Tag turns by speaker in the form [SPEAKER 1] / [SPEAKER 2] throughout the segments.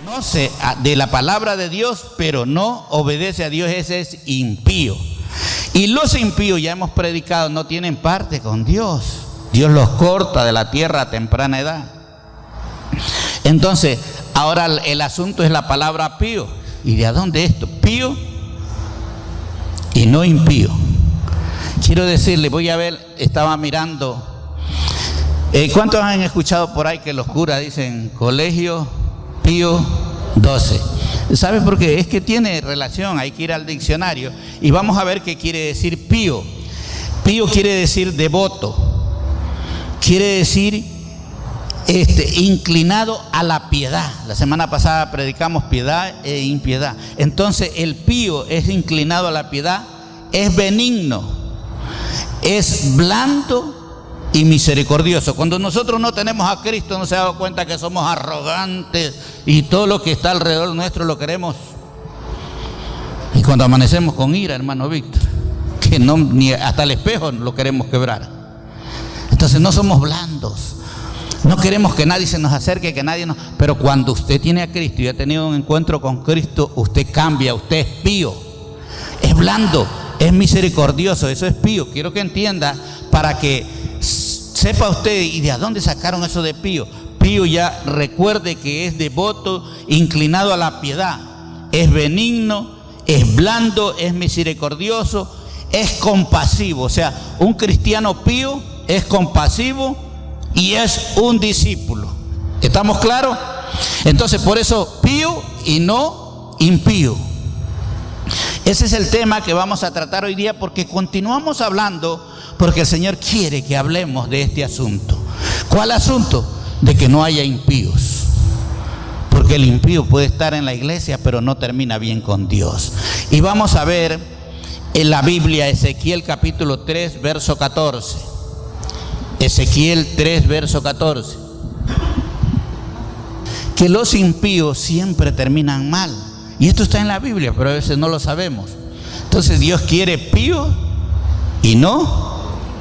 [SPEAKER 1] conoce de la palabra de Dios, pero no obedece a Dios, ese es impío. Y los impíos, ya hemos predicado, no tienen parte con Dios. Dios los corta de la tierra a temprana edad. Entonces, ahora el asunto es la palabra pío. ¿Y de dónde esto? Pío y no impío. Quiero decirle, voy a ver, estaba mirando. ¿Cuántos han escuchado por ahí que los curas dicen Colegio Pío XII? ¿Sabe por qué? Es que tiene relación, hay que ir al diccionario y vamos a ver qué quiere decir pío. Pío quiere decir devoto, quiere decir inclinado a la piedad. La semana pasada predicamos piedad e impiedad. Entonces el pío es inclinado a la piedad, es benigno, es blando y misericordioso. Cuando nosotros no tenemos a Cristo, no se ha dado cuenta que somos arrogantes y todo lo que está alrededor nuestro lo queremos. Y cuando amanecemos con ira, hermano Víctor, que no, ni hasta el espejo lo queremos quebrar. Entonces no somos blandos, no queremos que nadie se nos acerque, que nadie nos... Pero cuando usted tiene a Cristo y ha tenido un encuentro con Cristo, usted cambia, usted es pío, es blando, es misericordioso, eso es pío. Quiero que entienda para que sepa usted, ¿y de dónde sacaron eso de pío? Pío, ya recuerde que es devoto, inclinado a la piedad, es benigno, es blando, es misericordioso, es compasivo. O sea, un cristiano pío es compasivo y es un discípulo. ¿Estamos claros? Entonces, por eso pío y no impío. Ese es el tema que vamos a tratar hoy día, porque continuamos hablando, porque el Señor quiere que hablemos de este asunto. ¿Cuál asunto? De que no haya impíos. Porque el impío puede estar en la iglesia, pero no termina bien con Dios. Y vamos a ver en la Biblia Ezequiel capítulo 3, verso 14. Ezequiel 3, verso 14. Que los impíos siempre terminan mal. Y esto está en la Biblia, pero a veces no lo sabemos. Entonces Dios quiere pío y no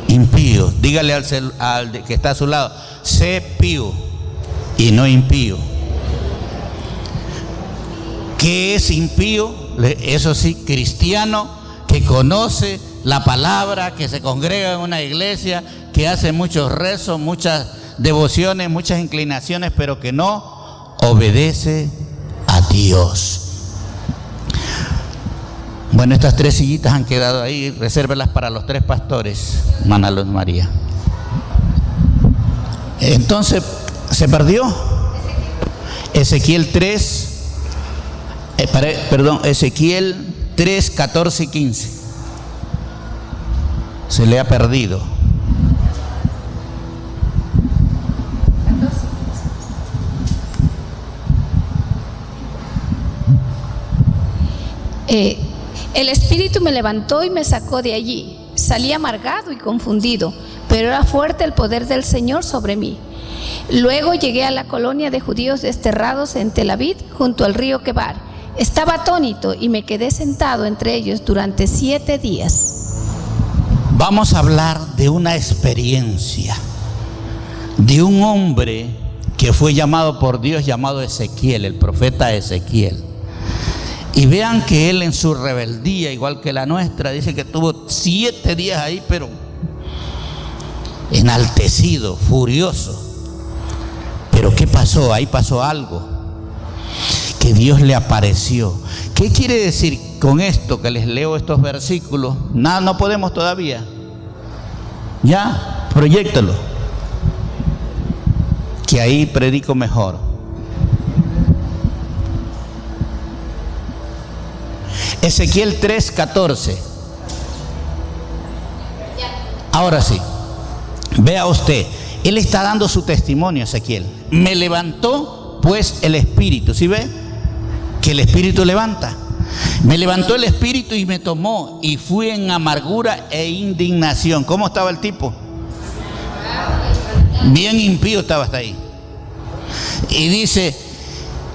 [SPEAKER 1] impío. Dígale al que está a su lado, sé pío y no impío. ¿Qué es impío? Eso sí, cristiano que conoce la palabra, que se congrega en una iglesia, que hace muchos rezos, muchas devociones, muchas inclinaciones, pero que no obedece a Dios. Bueno, estas 3 sillitas han quedado ahí, resérvelas para los 3 pastores, hermana Luz María. Entonces, ¿se perdió? Ezequiel 3, 14 y 15. Se le ha perdido.
[SPEAKER 2] El Espíritu me levantó y me sacó de allí. Salí amargado y confundido, pero era fuerte el poder del Señor sobre mí. Luego llegué a la colonia de judíos desterrados en Tel Aviv, junto al río Quebar. Estaba atónito y me quedé sentado entre ellos durante 7 días.
[SPEAKER 1] Vamos a hablar de una experiencia de un hombre que fue llamado por Dios, llamado Ezequiel, el profeta Ezequiel. Y vean que él en su rebeldía, igual que la nuestra, dice que tuvo 7 días ahí, pero enaltecido, furioso. Pero ¿qué pasó? Ahí pasó algo, que Dios le apareció. ¿Qué quiere decir con esto que les leo estos versículos? Nada, no podemos todavía. Ya, proyéctalo, que ahí predico mejor. Ezequiel 3, 14. Ahora sí, vea usted, él está dando su testimonio, Ezequiel. Me levantó pues el Espíritu. ¿Sí ve? Que el Espíritu levanta. Me levantó el Espíritu y me tomó, y fui en amargura e indignación. ¿Cómo estaba el tipo? Bien impío estaba hasta ahí. Y dice,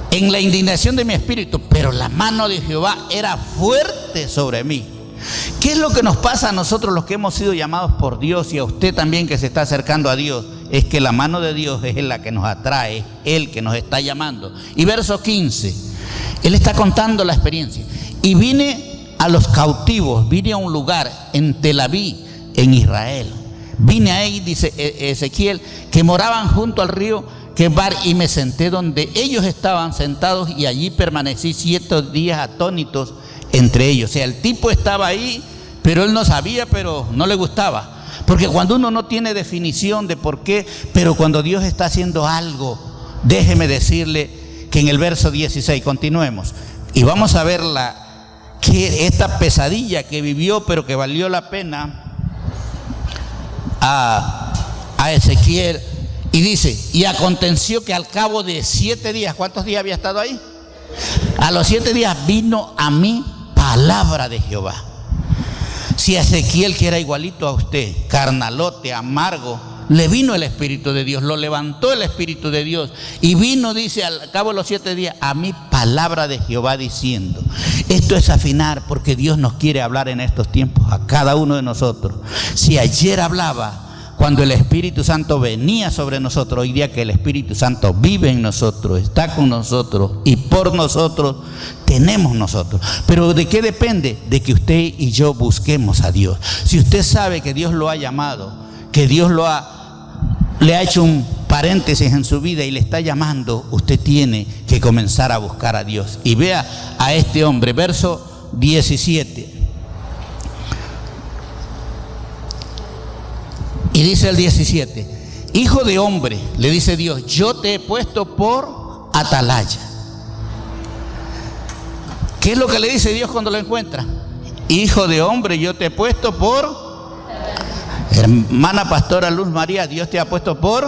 [SPEAKER 1] en la indignación de mi espíritu, pero la mano de Jehová era fuerte sobre mí. ¿Qué es lo que nos pasa a nosotros los que hemos sido llamados por Dios, y a usted también que se está acercando a Dios es que la mano de Dios es la que nos atrae, Él que nos está llamando. Y verso 15, Él está contando la experiencia. Y vine a los cautivos, vine a un lugar en Tel Aviv, en Israel. Vine ahí, dice Ezequiel, que moraban junto al río Quebar, y me senté donde ellos estaban sentados, y allí permanecí 7 días atónitos entre ellos. O sea, el tipo estaba ahí, pero él no sabía, pero no le gustaba. Porque cuando uno no tiene definición de por qué, pero cuando Dios está haciendo algo, déjeme decirle que en el verso 16, continuemos, y vamos a ver esta pesadilla que vivió, pero que valió la pena a Ezequiel. Y dice, y aconteció que al cabo de 7 días, ¿cuántos días había estado ahí? A los 7 días vino a mí palabra de Jehová. Si a Ezequiel, que era igualito a usted, carnalote, amargo, le vino el Espíritu de Dios, lo levantó el Espíritu de Dios, y vino, dice, al cabo de los 7 días, a mí palabra de Jehová diciendo. Esto es afinar, porque Dios nos quiere hablar en estos tiempos a cada uno de nosotros. Si ayer hablaba cuando el Espíritu Santo venía sobre nosotros, hoy día que el Espíritu Santo vive en nosotros, está con nosotros y por nosotros, tenemos nosotros. Pero ¿de qué depende? De que usted y yo busquemos a Dios. Si usted sabe que Dios lo ha llamado, que Dios le ha hecho un paréntesis en su vida y le está llamando, usted tiene que comenzar a buscar a Dios. Y vea a este hombre, verso 17. Y dice el 17, hijo de hombre, le dice Dios, yo te he puesto por atalaya. ¿Qué es lo que le dice Dios cuando lo encuentra? Hijo de hombre, yo te he puesto por... Hermana pastora Luz María, Dios te ha puesto por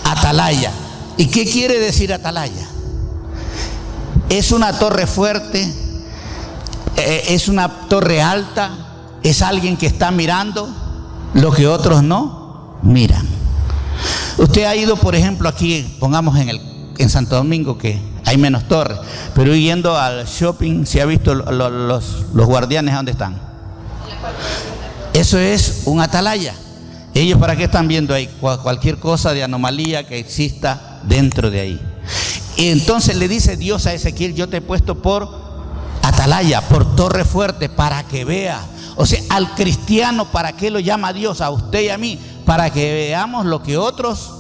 [SPEAKER 1] atalaya. ¿Y qué quiere decir atalaya? Es una torre fuerte, es una torre alta, es alguien que está mirando lo que otros no miran. Usted ha ido, por ejemplo, aquí, pongamos en Santo Domingo, que hay menos torres, pero yendo al shopping, ¿se ha visto los guardianes dónde están? Eso es un atalaya. Ellos, ¿para qué están viendo ahí? Cualquier cosa de anomalía que exista dentro de ahí. Y entonces le dice Dios a Ezequiel, yo te he puesto por atalaya, por torre fuerte, para que vea. O sea, al cristiano, ¿para qué lo llama Dios? A usted y a mí, para que veamos lo que otros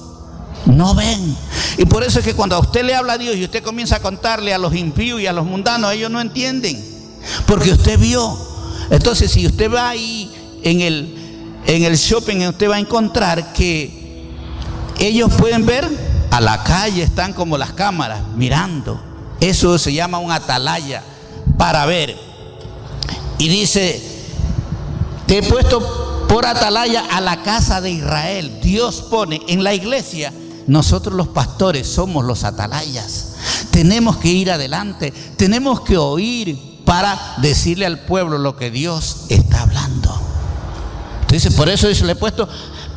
[SPEAKER 1] no ven. Y por eso es que cuando a usted le habla a Dios y usted comienza a contarle a los impíos y a los mundanos, ellos no entienden, porque usted vio. Entonces, si usted va ahí en el shopping, usted va a encontrar que ellos pueden ver a la calle, están como las cámaras mirando. Eso se llama un atalaya, para ver. Y dice, te he puesto por atalaya a la casa de Israel. Dios pone en la iglesia, nosotros los pastores somos los atalayas. Tenemos que ir adelante, tenemos que oír para decirle al pueblo lo que Dios está hablando. Entonces, por eso le he puesto,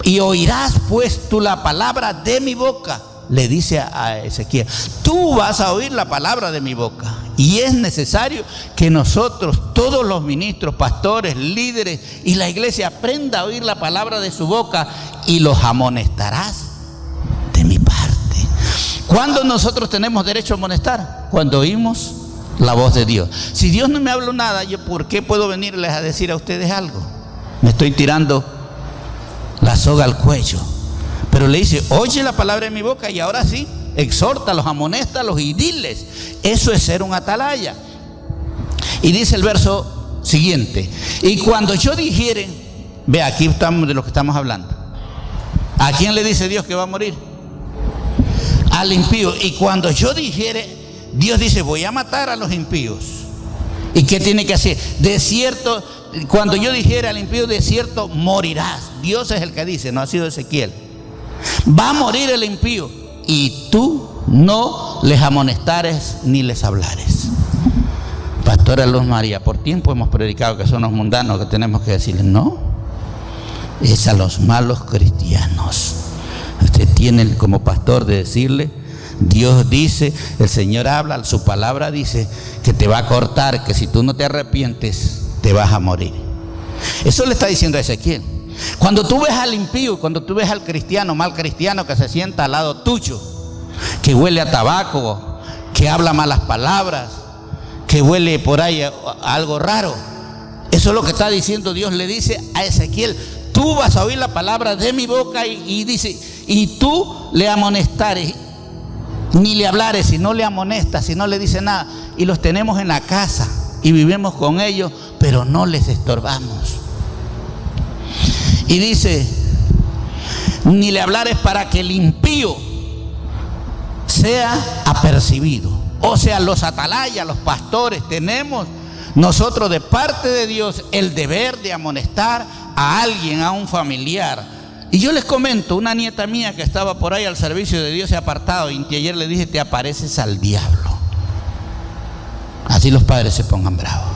[SPEAKER 1] y oirás pues tú la palabra de mi boca. Le dice a Ezequiel, tú vas a oír la palabra de mi boca. Y es necesario que nosotros, todos los ministros, pastores, líderes y la iglesia, aprenda a oír la palabra de su boca, y los amonestarás de mi parte. ¿Cuándo nosotros tenemos derecho a amonestar? Cuando oímos la voz de Dios. Si Dios no me habló nada, ¿yo por qué puedo venirles a decir a ustedes algo? Me estoy tirando la soga al cuello. Pero le dice, oye la palabra de mi boca, y ahora sí, exhórtalos, amonéstalos y diles. Eso es ser un atalaya. Y dice el verso siguiente, y cuando yo dijere, ve, aquí estamos de lo que estamos hablando. ¿A quién le dice Dios que va a morir? Al impío. Y cuando yo dijere, Dios dice, voy a matar a los impíos. ¿Y qué tiene que hacer? De cierto, cuando yo dijere al impío, de cierto morirás. Dios es el que dice, no ha sido Ezequiel. Va a morir el impío, y tú no les amonestares ni les hablares. Pastora Luz María, por tiempo hemos predicado que son los mundanos, que tenemos que decirles, no, es a los malos cristianos. Usted tiene como pastor de decirle, Dios dice, el Señor habla, su palabra dice que te va a cortar, que si tú no te arrepientes te vas a morir. Eso le está diciendo a Ezequiel. Cuando tú ves al impío, cuando tú ves al cristiano, mal cristiano que se sienta al lado tuyo, que huele a tabaco, que habla malas palabras, que huele por ahí a algo raro, eso es lo que está diciendo Dios. Le dice a Ezequiel: tú vas a oír la palabra de mi boca y dice, y tú le amonestares, ni le hablares, si no le amonestas, si no le dice nada. Y los tenemos en la casa y vivimos con ellos, pero no les estorbamos. Y dice: ni le hablares para que el impío sea apercibido. O sea, los atalayas, los pastores, tenemos nosotros de parte de Dios el deber de amonestar a alguien, a un familiar. Y yo les comento, una nieta mía que estaba por ahí al servicio de Dios se ha apartado, y ayer le dije: te apareces al diablo. Así los padres se pongan bravos.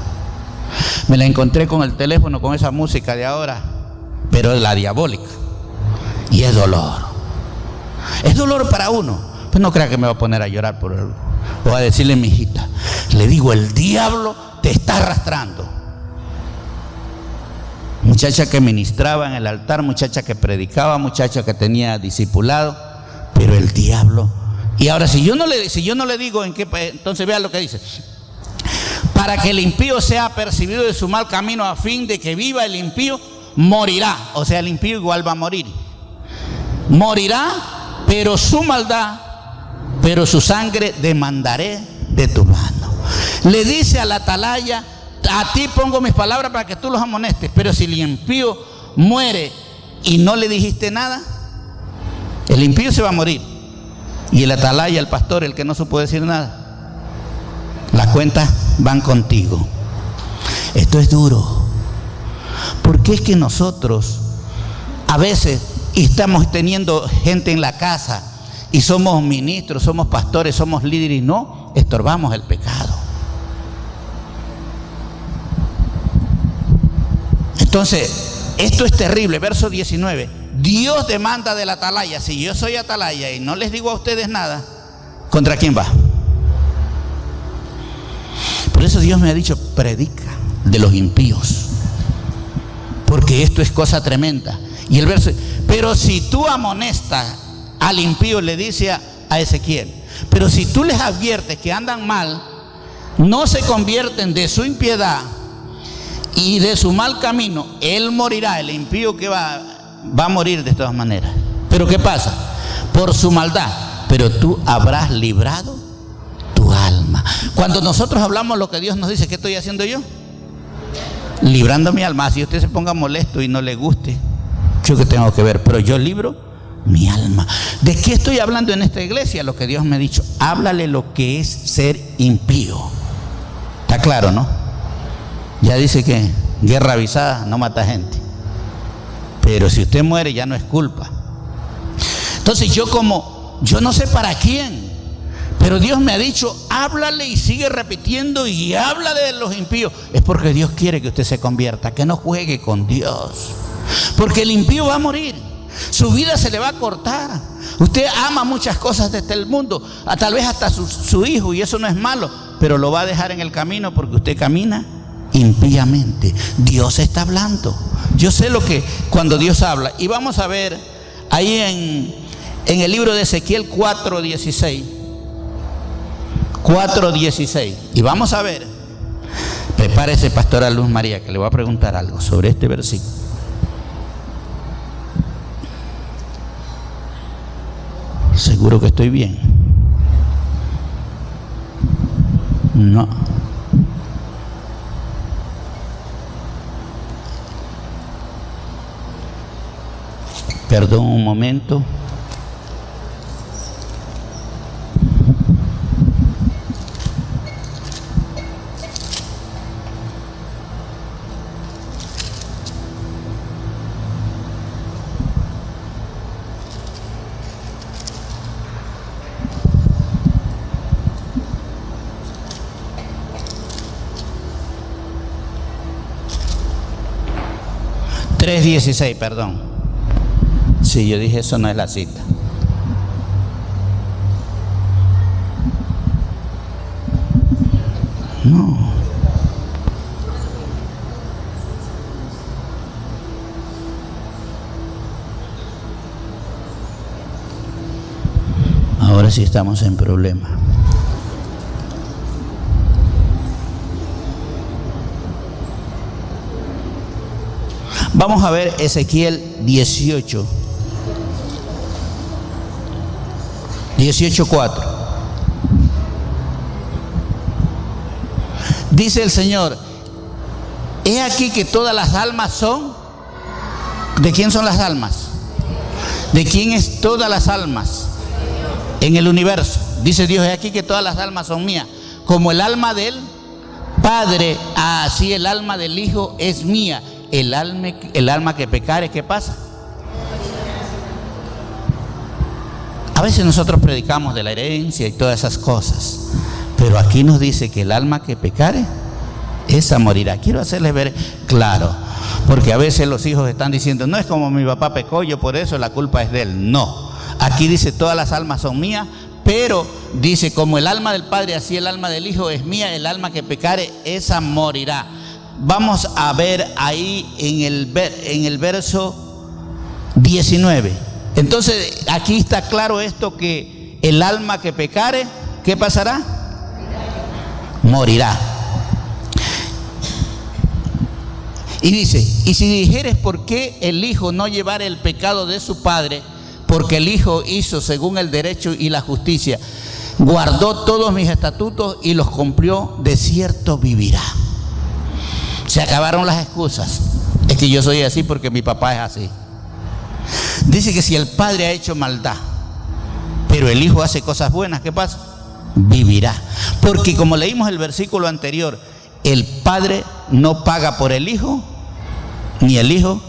[SPEAKER 1] Me la encontré con el teléfono, con esa música de ahora, pero es la diabólica. Y es dolor. Es dolor para uno. Pues no crea que me va a poner a llorar por él. Voy a decirle: mi hijita, le digo, el diablo te está arrastrando. Muchacha que ministraba en el altar, muchacha que predicaba, muchacha que tenía discipulado, pero el diablo. Y ahora si yo no le digo en qué, entonces vea lo que dice: para que el impío sea apercibido de su mal camino, a fin de que viva el impío, morirá. O sea, el impío igual va a morir. Morirá, pero su maldad, pero su sangre demandaré de tu mano. Le dice al atalaya: a ti pongo mis palabras para que tú los amonestes, pero si el impío muere y no le dijiste nada, el impío se va a morir. Y el atalaya, el pastor, el que no supo decir nada, las cuentas van contigo. Esto es duro, porque es que nosotros a veces estamos teniendo gente en la casa y somos ministros, somos pastores, somos líderes y no estorbamos el pecado. Entonces, esto es terrible. Verso 19: Dios demanda del atalaya. Si yo soy atalaya y no les digo a ustedes nada, ¿contra quién va? Por eso Dios me ha dicho: predica de los impíos, porque esto es cosa tremenda. Y el verso: pero si tú amonestas al impío, le dice a Ezequiel, pero si tú les adviertes que andan mal, no se convierten de su impiedad y de su mal camino, él morirá. El impío que va a morir de todas maneras. Pero ¿qué pasa? Por su maldad, pero tú habrás librado tu alma. Cuando nosotros hablamos lo que Dios nos dice, ¿qué estoy haciendo yo? Librando mi alma. Si usted se ponga molesto y no le guste, yo que tengo que ver, pero yo libro mi alma. ¿De qué estoy hablando en esta iglesia? Lo que Dios me ha dicho: háblale lo que es ser impío. Está claro, ¿no? Ya dice que guerra avisada no mata gente, pero si usted muere ya no es culpa. Entonces yo no sé para quién, pero Dios me ha dicho: háblale, y sigue repitiendo: y háblale de los impíos. Es porque Dios quiere que usted se convierta, que no juegue con Dios, porque el impío va a morir, su vida se le va a cortar. Usted ama muchas cosas de este mundo, tal vez hasta su hijo, y eso no es malo, pero lo va a dejar en el camino porque usted camina impíamente. Dios está hablando. Yo sé lo que cuando Dios habla, y vamos a ver ahí en el libro de Ezequiel 4:16, y vamos a ver. Prepárese, pastora Luz María, que le voy a preguntar algo sobre este versículo. ¿Seguro que estoy bien? No. Perdón un momento. $3.16, perdón. Sí, yo dije eso no es la cita. No. ahora sí estamos en problema. Vamos a ver Ezequiel 18. 18:4. Dice el Señor: he aquí que todas las almas son... ¿De quién son las almas? ¿De quién es todas las almas en el universo? Dice Dios: he aquí que todas las almas son mías. Como el alma del Padre, así el alma del Hijo es mía. El alma que pecare, ¿qué pasa? A veces nosotros predicamos de la herencia y todas esas cosas, pero aquí nos dice que el alma que pecare, esa morirá. Quiero hacerles ver claro, porque a veces los hijos están diciendo: no es como mi papá pecó, yo por eso la culpa es de él. No, aquí dice: todas las almas son mías, pero dice: como el alma del Padre, así el alma del Hijo es mía. El alma que pecare, esa morirá. Vamos a ver ahí en el verso 19. Entonces aquí está claro esto, que el alma que pecare, ¿qué pasará? Morirá. Y dice: y si dijeres, ¿por qué el Hijo no llevara el pecado de su Padre? Porque el Hijo hizo según el derecho y la justicia, guardó todos mis estatutos y los cumplió, de cierto vivirá. Se acabaron las excusas. Es que yo soy así porque mi papá es así. Dice que si el Padre ha hecho maldad, pero el Hijo hace cosas buenas, ¿qué pasa? Vivirá. Porque como leímos el versículo anterior, el Padre no paga por el Hijo, ni el Hijo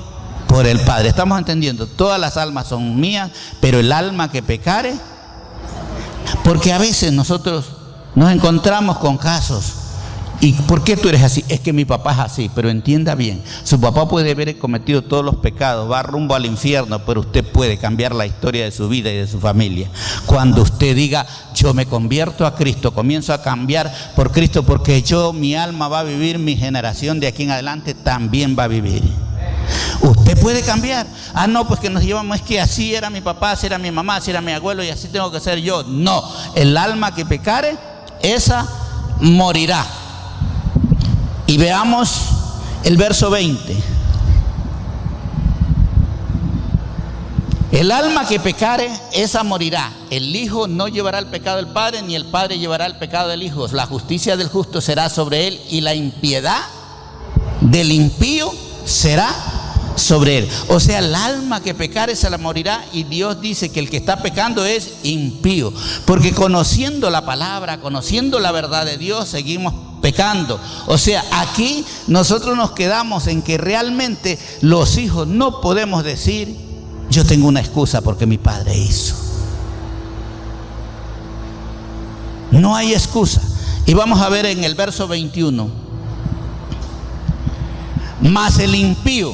[SPEAKER 1] por el Padre. Estamos entendiendo, todas las almas son mías, pero el alma que pecare, porque a veces nosotros nos encontramos con casos. ¿Y por qué tú eres así? Es que mi papá es así. Pero entienda bien, su papá puede haber cometido todos los pecados, va rumbo al infierno, pero usted puede cambiar la historia de su vida y de su familia. Cuando usted diga: yo me convierto a Cristo, comienzo a cambiar por Cristo, porque mi alma va a vivir, mi generación de aquí en adelante también va a vivir. Usted puede cambiar. Ah, no, pues que nos llevamos, es que así era mi papá, así era mi mamá, así era mi abuelo y así tengo que ser yo. No, el alma que pecare, esa morirá. Y veamos el verso 20. El alma que pecare, esa morirá. El Hijo no llevará el pecado del Padre, ni el Padre llevará el pecado del Hijo. La justicia del justo será sobre él, y la impiedad del impío será sobre él. O sea, el alma que pecare, se la morirá. Y Dios dice que el que está pecando es impío, porque conociendo la palabra, conociendo la verdad de Dios, seguimos pecando. O sea, aquí nosotros nos quedamos en que realmente los hijos no podemos decir: yo tengo una excusa porque mi padre hizo. No hay excusa. Y vamos a ver en el verso 21: mas el impío,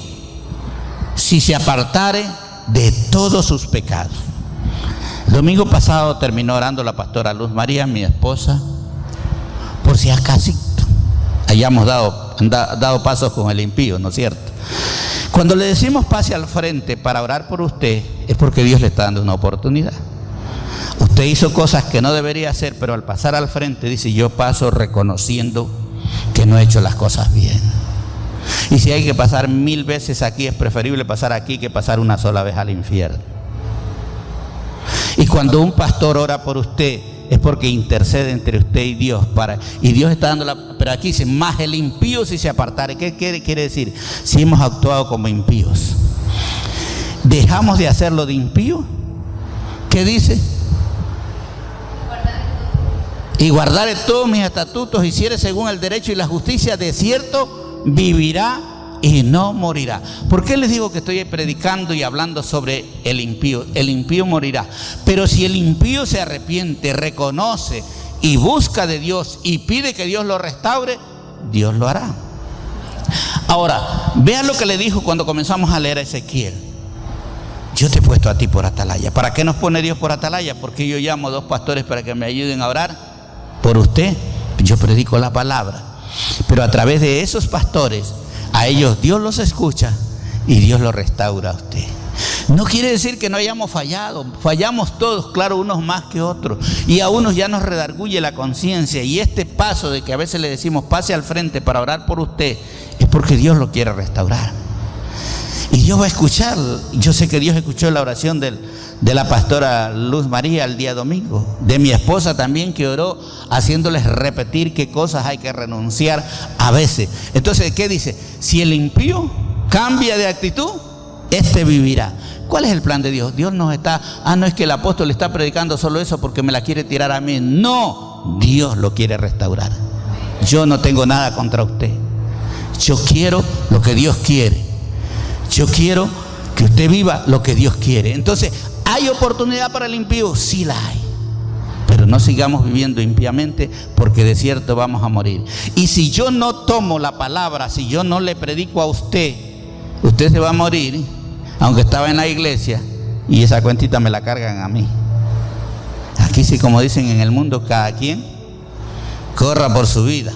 [SPEAKER 1] si se apartare de todos sus pecados. El domingo pasado terminó orando la pastora Luz María, mi esposa, por si acaso hayamos dado pasos con el impío, ¿no es cierto? Cuando le decimos pase al frente para orar por usted, es porque Dios le está dando una oportunidad. Usted hizo cosas que no debería hacer, pero al pasar al frente dice: yo paso reconociendo que no he hecho las cosas bien. Y si hay que pasar 1000 veces aquí, es preferible pasar aquí que pasar una sola vez al infierno. Y cuando un pastor ora por usted, es porque intercede entre usted y Dios, y Dios está dando pero aquí dice: más el impío si se apartare. ¿Qué quiere decir? Si hemos actuado como impíos, dejamos de hacerlo de impío. ¿Qué dice? Y guardaré todos mis estatutos, hiciere según el derecho y la justicia, de cierto vivirá y no morirá. ¿Por qué les digo que estoy predicando y hablando sobre el impío? El impío morirá. Pero si el impío se arrepiente, reconoce y busca de Dios y pide que Dios lo restaure, Dios lo hará. Ahora, vean lo que le dijo cuando comenzamos a leer a Ezequiel: yo te he puesto a ti por atalaya. ¿Para qué nos pone Dios por atalaya? Porque yo llamo a 2 pastores para que me ayuden a orar por usted. Yo predico la palabra, pero a través de esos pastores, a ellos Dios los escucha y Dios los restaura a usted. No quiere decir que no hayamos fallado, fallamos todos, claro, unos más que otros, y a unos ya nos redarguye la conciencia, y este paso de que a veces le decimos pase al frente para orar por usted, es porque Dios lo quiere restaurar. Y Dios va a escuchar. Yo sé que Dios escuchó la oración de la pastora Luz María el día domingo, de mi esposa también, que oró haciéndoles repetir qué cosas hay que renunciar a veces. Entonces, ¿qué dice? Si el impío cambia de actitud, este vivirá. ¿Cuál es el plan de Dios? Dios nos está, no es que el apóstol está predicando solo eso porque me la quiere tirar a mí. No, Dios lo quiere restaurar. Yo no tengo nada contra usted. Yo quiero lo que Dios quiere. Yo quiero que usted viva lo que Dios quiere. Entonces, ¿hay oportunidad para el impío? Sí la hay. Pero no sigamos viviendo impíamente, porque de cierto vamos a morir. Y si yo no tomo la palabra, si yo no le predico a usted, usted se va a morir, aunque estaba en la iglesia, y esa cuentita me la cargan a mí. Aquí sí, como dicen en el mundo, cada quien corra por su vida.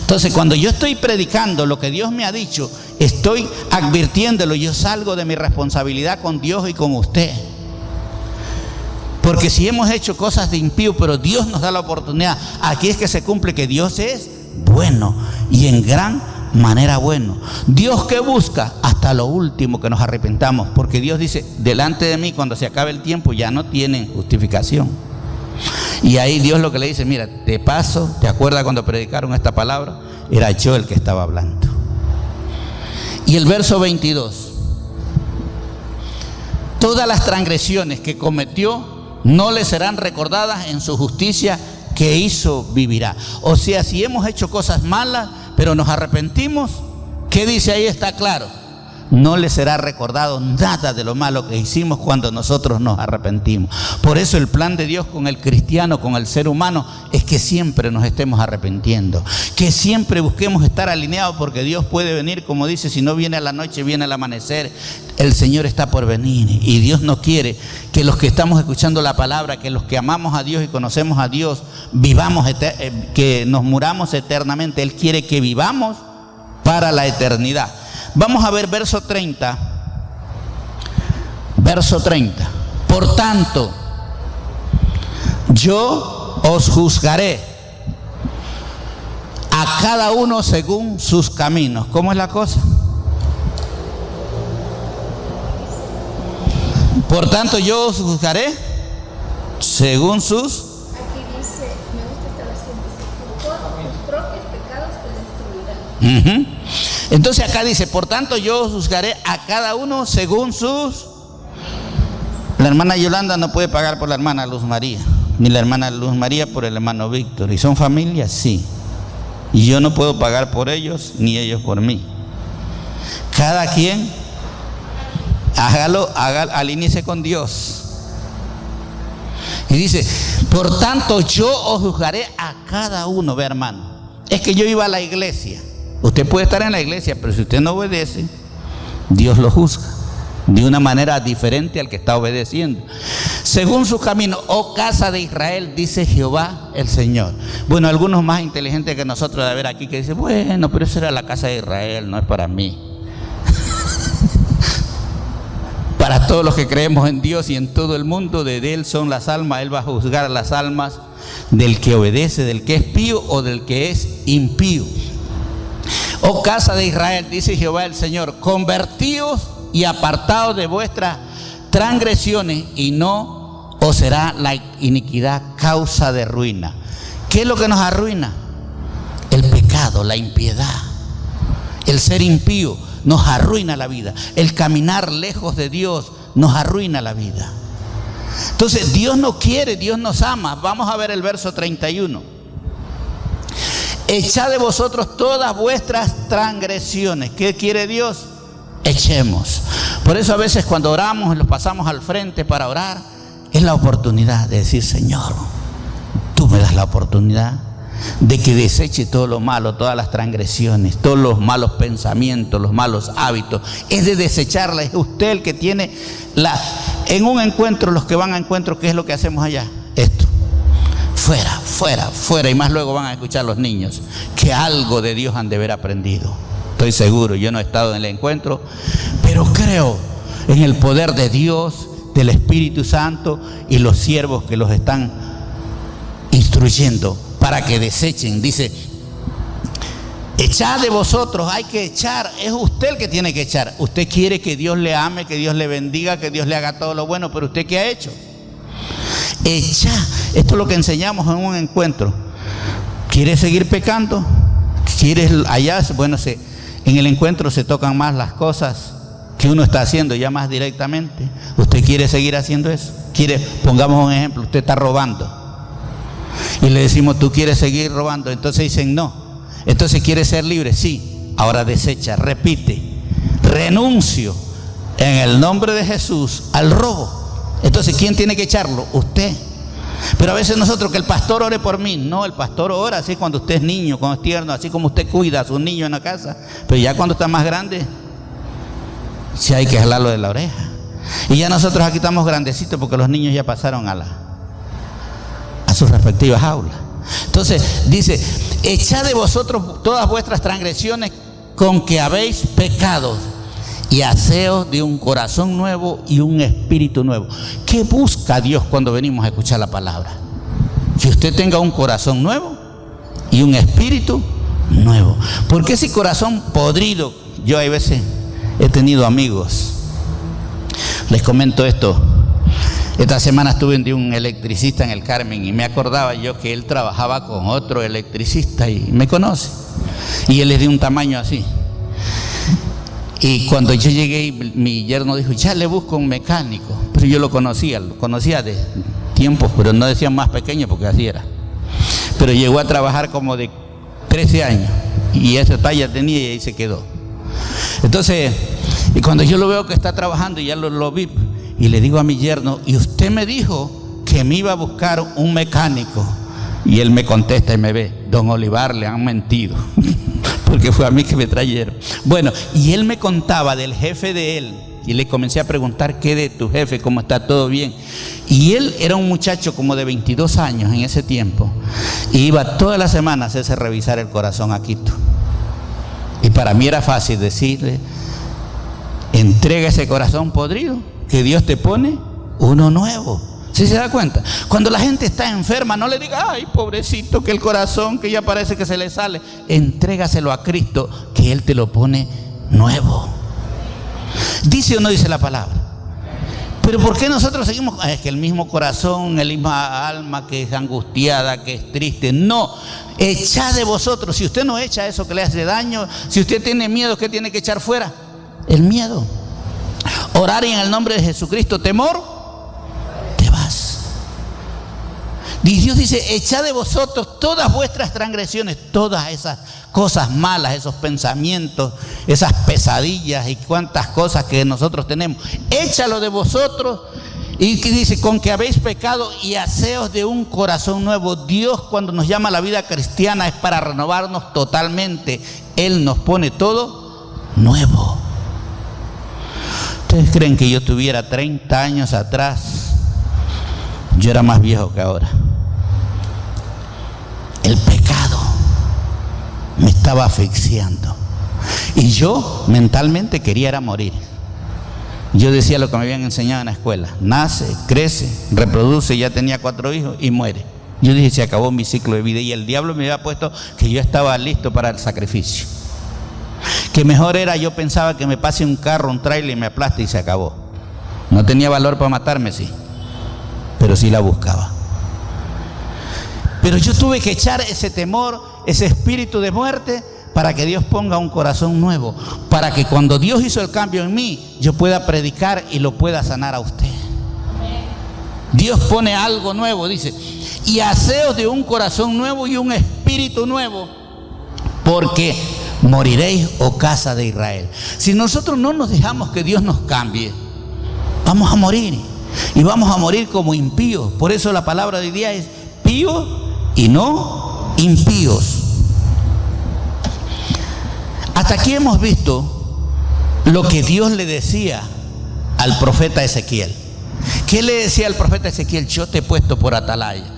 [SPEAKER 1] Entonces, cuando yo estoy predicando lo que Dios me ha dicho, estoy advirtiéndolo. Yo salgo de mi responsabilidad con Dios y con usted. Porque si hemos hecho cosas de impío, pero Dios nos da la oportunidad, aquí es que se cumple que Dios es bueno, y en gran manera bueno. Dios que busca hasta lo último que nos arrepentamos, porque Dios dice, delante de mí cuando se acabe el tiempo ya no tienen justificación. Y ahí Dios lo que le dice, mira, de paso, ¿te acuerdas cuando predicaron esta palabra? Era yo el que estaba hablando. Y el verso 22, todas las transgresiones que cometió no le serán recordadas, en su justicia que hizo vivirá. O sea, si hemos hecho cosas malas, pero nos arrepentimos, ¿qué dice ahí? Está claro, no le será recordado nada de lo malo que hicimos cuando nosotros nos arrepentimos. Por eso el plan de Dios con el cristiano, con el ser humano, es que siempre nos estemos arrepintiendo, que siempre busquemos estar alineados, porque Dios puede venir, como dice, si no viene a la noche, viene al amanecer. El Señor está por venir, y Dios no quiere que los que estamos escuchando la palabra, que los que amamos a Dios y conocemos a Dios, vivamos, que nos muramos eternamente. Él quiere que vivamos para la eternidad. Vamos a ver verso 30. Verso 30. Por tanto, yo os juzgaré a cada uno según sus caminos. ¿Cómo es la cosa? Por tanto, yo os juzgaré según sus...
[SPEAKER 2] Aquí dice, me gusta esta versión, dice, por tus propios pecados te destruirán.
[SPEAKER 1] Entonces acá dice, por tanto yo os juzgaré a cada uno según sus... La hermana Yolanda no puede pagar por la hermana Luz María, ni la hermana Luz María por el hermano Víctor. ¿Y son familias? Sí. Y yo no puedo pagar por ellos, ni ellos por mí. Cada quien alíñese con Dios. Y dice, por tanto yo os juzgaré a cada uno. Ve, hermano, es que yo iba a la iglesia. Usted puede estar en la iglesia, pero si usted no obedece, Dios lo juzga de una manera diferente al que está obedeciendo. Según su camino, oh casa de Israel, dice Jehová el Señor. Bueno, algunos más inteligentes que nosotros de haber aquí que dicen, bueno, pero eso era la casa de Israel, no es para mí. Para todos los que creemos en Dios y en todo el mundo, de Él son las almas. Él va a juzgar las almas del que obedece, del que es pío o del que es impío. Oh casa de Israel, dice Jehová el Señor, convertíos y apartaos de vuestras transgresiones, y no os será la iniquidad causa de ruina. ¿Qué es lo que nos arruina? El pecado, la impiedad. El ser impío nos arruina la vida. El caminar lejos de Dios nos arruina la vida. Entonces Dios no quiere, Dios nos ama. Vamos a ver el verso 31. Echad de vosotros todas vuestras transgresiones. ¿Qué quiere Dios? Echemos. Por eso a veces cuando oramos y los pasamos al frente para orar, es la oportunidad de decir, Señor, tú me das la oportunidad de que deseche todo lo malo, todas las transgresiones, todos los malos pensamientos, los malos hábitos. Es de desecharla. Es usted el que tiene en un encuentro, los que van a encuentro, ¿qué es lo que hacemos allá? Esto. Fuera, fuera, fuera. Y más luego van a escuchar los niños que algo de Dios han de haber aprendido. Estoy seguro, yo no he estado en el encuentro, pero creo en el poder de Dios, del Espíritu Santo y los siervos que los están instruyendo para que desechen. Dice, echad de vosotros, hay que echar, es usted el que tiene que echar. Usted quiere que Dios le ame, que Dios le bendiga, que Dios le haga todo lo bueno, pero ¿usted qué ha hecho? Echar. Esto es lo que enseñamos en un encuentro. ¿Quieres seguir pecando? ¿Quieres allá? Bueno, en el encuentro se tocan más las cosas que uno está haciendo ya más directamente. ¿Usted quiere seguir haciendo eso? Pongamos un ejemplo, usted está robando y le decimos, ¿tú quieres seguir robando? Entonces dicen, no. Entonces, ¿quiere ser libre? Sí. Ahora desecha, repite, renuncio en el nombre de Jesús al robo. Entonces, ¿quién tiene que echarlo? Usted. Pero a veces nosotros, que el pastor ore por mí. No, el pastor ora así cuando usted es niño, cuando es tierno, así como usted cuida a sus niños en la casa. Pero ya cuando está más grande, sí hay que jalarlo de la oreja. Y ya nosotros aquí estamos grandecitos porque los niños ya pasaron a sus respectivas aulas. Entonces dice, echad de vosotros todas vuestras transgresiones con que habéis pecado y haceos de un corazón nuevo y un espíritu nuevo. ¿Qué busca Dios cuando venimos a escuchar la palabra? Que usted tenga un corazón nuevo y un espíritu nuevo. Porque ese corazón podrido, yo a veces he tenido amigos, les comento esto. Esta semana estuve de un electricista en el Carmen y me acordaba yo que él trabajaba con otro electricista y me conoce. Y él es de un tamaño así. Y cuando yo llegué, mi yerno dijo, ya le busco un mecánico. Pero yo lo conocía de tiempos, pero no decían más pequeño porque así era. Pero llegó a trabajar como de 13 años y esa talla tenía y ahí se quedó. Entonces, y cuando yo lo veo que está trabajando y ya lo vi, y le digo a mi yerno, y usted me dijo que me iba a buscar un mecánico. Y él me contesta y me ve, don Olivar, le han mentido, porque fue a mí que me trajeron. Bueno, y él me contaba del jefe de él, y le comencé a preguntar, ¿qué de tu jefe? ¿Cómo está? ¿Todo bien? Y él era un muchacho como de 22 años en ese tiempo, y iba todas las semanas a hacerse revisar el corazón a Quito. Y para mí era fácil decirle, entrega ese corazón podrido, que Dios te pone uno nuevo. ¿Sí se da cuenta? Cuando la gente está enferma, no le diga, ay, pobrecito, que el corazón que ya parece que se le sale. Entrégaselo a Cristo, que Él te lo pone nuevo. ¿Dice o no dice la palabra? Pero ¿por qué nosotros seguimos? Es que el mismo corazón, el mismo alma que es angustiada, que es triste. No, echad de vosotros. Si usted no echa eso que le hace daño, si usted tiene miedo, ¿qué tiene que echar fuera? El miedo. Orar en el nombre de Jesucristo, temor, te vas. Y Dios dice, echad de vosotros todas vuestras transgresiones, todas esas cosas malas, esos pensamientos, esas pesadillas y cuantas cosas que nosotros tenemos. Échalo de vosotros. Y que dice, con que habéis pecado y haceos de un corazón nuevo. Dios, cuando nos llama a la vida cristiana, es para renovarnos totalmente. Él nos pone todo nuevo. ¿Ustedes creen que yo tuviera 30 años atrás? Yo era más viejo que ahora. El pecado me estaba asfixiando. Y yo mentalmente quería era morir. Yo decía lo que me habían enseñado en la escuela. Nace, crece, reproduce, ya tenía 4 hijos y muere. Yo dije, se acabó mi ciclo de vida. Y el diablo me había puesto que yo estaba listo para el sacrificio. Que mejor era, yo pensaba que me pase un carro, un trailer y me aplaste y se acabó. No tenía valor para matarme, sí, pero sí la buscaba. Pero yo tuve que echar ese temor, ese espíritu de muerte, para que Dios ponga un corazón nuevo, para que cuando Dios hizo el cambio en mí, yo pueda predicar y lo pueda sanar a usted. Dios pone algo nuevo, dice, y haceos de un corazón nuevo y un espíritu nuevo, porque moriréis, oh casa de Israel. Si nosotros no nos dejamos que Dios nos cambie, vamos a morir, y vamos a morir como impíos. Por eso la palabra de día es pío y no impíos. Hasta aquí hemos visto lo que Dios le decía al profeta Ezequiel. ¿Qué le decía al profeta Ezequiel? Yo te he puesto por atalaya,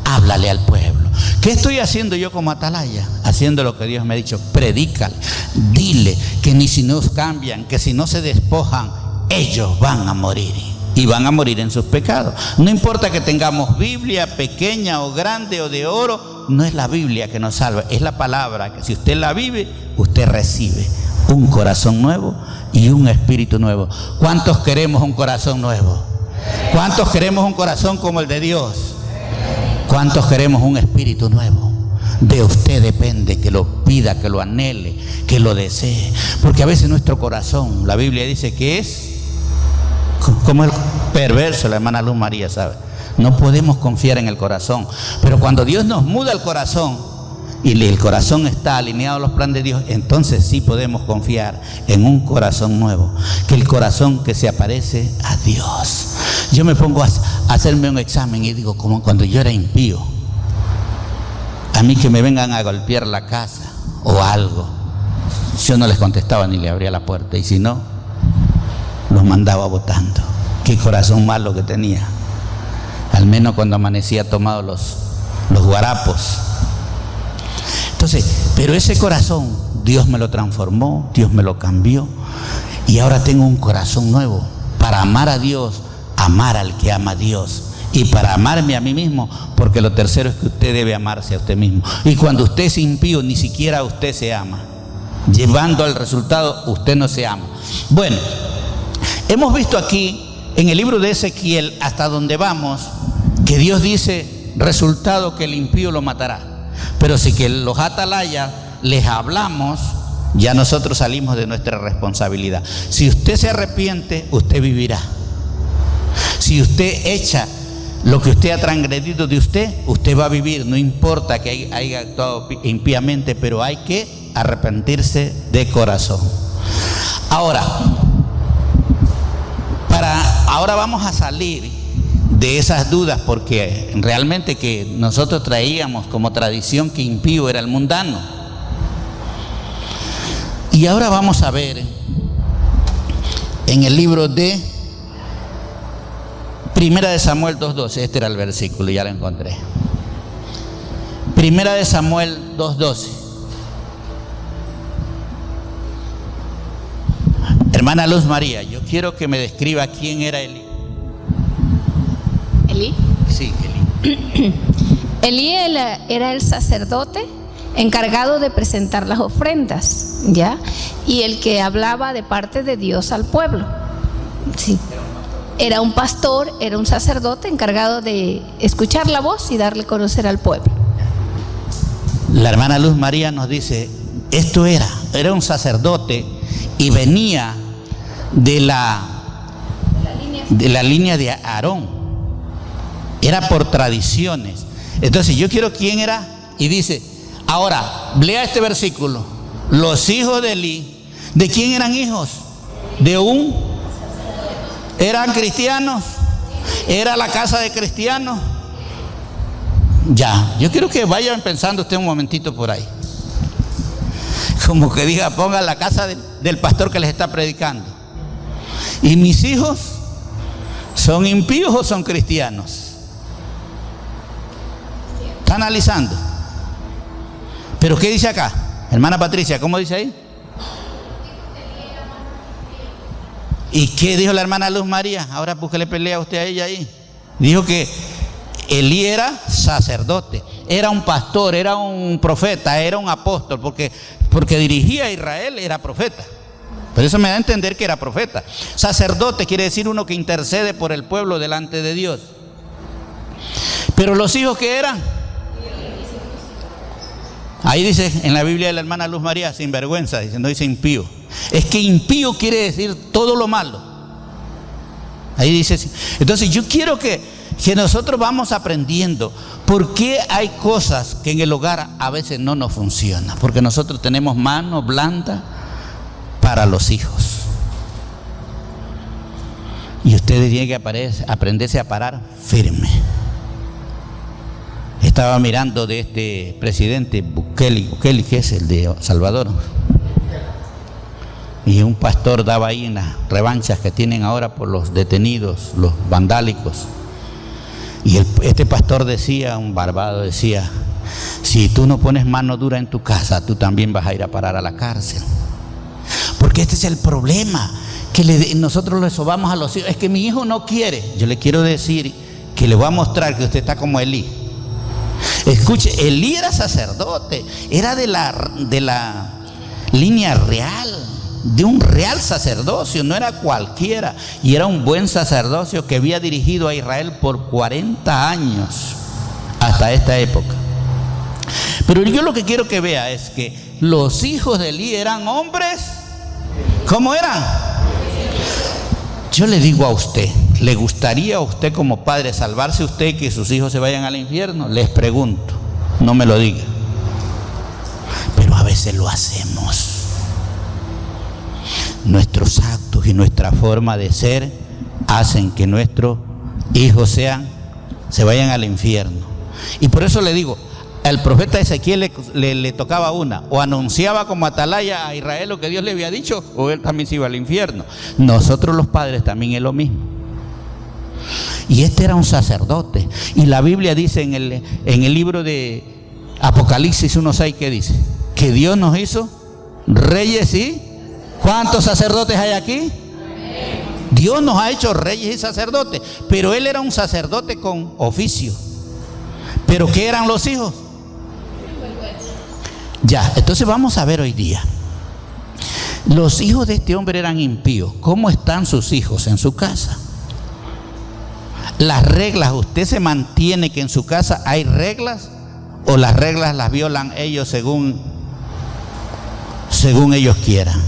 [SPEAKER 1] háblale al pueblo. ¿Qué estoy haciendo yo como atalaya? Haciendo lo que Dios me ha dicho. Predícale, dile que ni si nos cambian, que si no se despojan, ellos van a morir. Y van a morir en sus pecados. No importa que tengamos Biblia pequeña o grande o de oro, no es la Biblia que nos salva, es la palabra que si usted la vive, usted recibe un corazón nuevo y un espíritu nuevo. ¿Cuántos queremos un corazón nuevo? ¿Cuántos queremos un corazón como el de Dios? ¿Cuántos queremos un espíritu nuevo? De usted depende que lo pida, que lo anhele, que lo desee. Porque a veces nuestro corazón, la Biblia dice que es como el perverso, la hermana Luz María sabe. No podemos confiar en el corazón. Pero cuando Dios nos muda el corazón y el corazón está alineado a los planes de Dios, entonces sí podemos confiar en un corazón nuevo, que el corazón que se aparece a Dios. Yo me pongo a hacerme un examen y digo, como cuando yo era impío, a mí que me vengan a golpear la casa o algo, yo no les contestaba ni le abría la puerta, y si no, los mandaba botando. Qué corazón malo que tenía. Al menos cuando amanecía tomado los guarapos. Entonces, pero ese corazón Dios me lo transformó, Dios me lo cambió, y ahora tengo un corazón nuevo para amar a Dios, amar al que ama a Dios, y para amarme a mí mismo, porque lo tercero es que usted debe amarse a usted mismo. Y cuando usted es impío, ni siquiera usted se ama. Llevando al resultado, usted no se ama. Bueno, hemos visto aquí en el libro de Ezequiel, hasta donde vamos, que Dios dice, resultado que el impío lo matará. Pero si que los atalayas les hablamos, ya nosotros salimos de nuestra responsabilidad. Si usted se arrepiente, usted vivirá. Si usted echa lo que usted ha transgredido de usted, usted va a vivir. No importa que haya actuado impíamente, pero hay que arrepentirse de corazón. Ahora vamos a salir de esas dudas, porque realmente que nosotros traíamos como tradición que impío era el mundano. Y ahora vamos a ver en el libro de Primera de Samuel 2:12, este era el versículo, ya lo encontré. Primera de Samuel 2:12. Hermana Luz María, yo quiero que me describa quién era Elí.
[SPEAKER 2] ¿Elí?
[SPEAKER 1] Sí, Elí.
[SPEAKER 2] Elí era el sacerdote encargado de presentar las ofrendas, ¿ya? Y el que hablaba de parte de Dios al pueblo. Sí. Era un pastor, era un sacerdote encargado de escuchar la voz y darle a conocer al pueblo.
[SPEAKER 1] La hermana Luz María nos dice, esto era un sacerdote y venía de la línea de Aarón. Era por tradiciones. Entonces yo quiero quién era, y dice, ahora lea este versículo. Los hijos de Elí, ¿de quién eran hijos? ¿Eran cristianos? ¿Era la casa de cristianos? Ya, yo quiero que vayan pensando usted un momentito por ahí. Como que diga, ponga la casa del pastor que les está predicando. ¿Y mis hijos son impíos o son cristianos? Está analizando. ¿Pero qué dice acá? Hermana Patricia, ¿cómo dice ahí? ¿Y qué dijo la hermana Luz María? Ahora pues que le pelea a usted a ella ahí. Dijo que Elí era sacerdote, era un pastor, era un profeta, era un apóstol, porque dirigía a Israel, era profeta. Pero eso me da a entender que era profeta. Sacerdote quiere decir uno que intercede por el pueblo delante de Dios. Pero los hijos que eran, ahí dice en la Biblia de la hermana Luz María, sinvergüenza, dice, no dice impío. Es que impío quiere decir todo lo malo. Ahí dice. Entonces yo quiero que nosotros vamos aprendiendo por qué hay cosas que en el hogar a veces no nos funcionan. Porque nosotros tenemos mano blanda para los hijos. Y usted tiene que aprenderse a parar firme. Estaba mirando de este presidente Bukele, que es el de Salvador. Y un pastor daba ahí en las revanchas que tienen ahora por los detenidos, los vandálicos. Y este pastor decía, un barbado decía, si tú no pones mano dura en tu casa, tú también vas a ir a parar a la cárcel. Porque este es el problema, nosotros le sobamos a los hijos. Es que mi hijo no quiere. Yo le quiero decir que le voy a mostrar que usted está como Elí. Escuche, Elí era sacerdote, era de la línea real, de un real sacerdocio, no era cualquiera, y era un buen sacerdocio que había dirigido a Israel por 40 años hasta esta época. Pero yo lo que quiero que vea es que los hijos de Elí eran hombres. ¿Cómo eran? Yo le digo a usted, ¿le gustaría a usted como padre salvarse usted y que sus hijos se vayan al infierno? Les pregunto, no me lo diga. Pero a veces lo hacemos. Nuestros actos y nuestra forma de ser hacen que nuestros hijos se vayan al infierno. Y por eso le digo, al profeta Ezequiel le tocaba una: o anunciaba como atalaya a Israel lo que Dios le había dicho, o él también se iba al infierno. Nosotros los padres también es lo mismo. Y este era un sacerdote, y la Biblia dice en el libro de Apocalipsis 1:6, ¿qué dice? Que Dios nos hizo reyes. ¿Y cuántos sacerdotes hay aquí? Dios nos ha hecho reyes y sacerdotes, pero él era un sacerdote con oficio. ¿Pero qué eran los hijos? Ya, entonces vamos a ver hoy día. Los hijos de este hombre eran impíos. ¿Cómo están sus hijos en su casa? Las reglas, ¿usted se mantiene que en su casa hay reglas? ¿O las reglas las violan ellos según ellos quieran?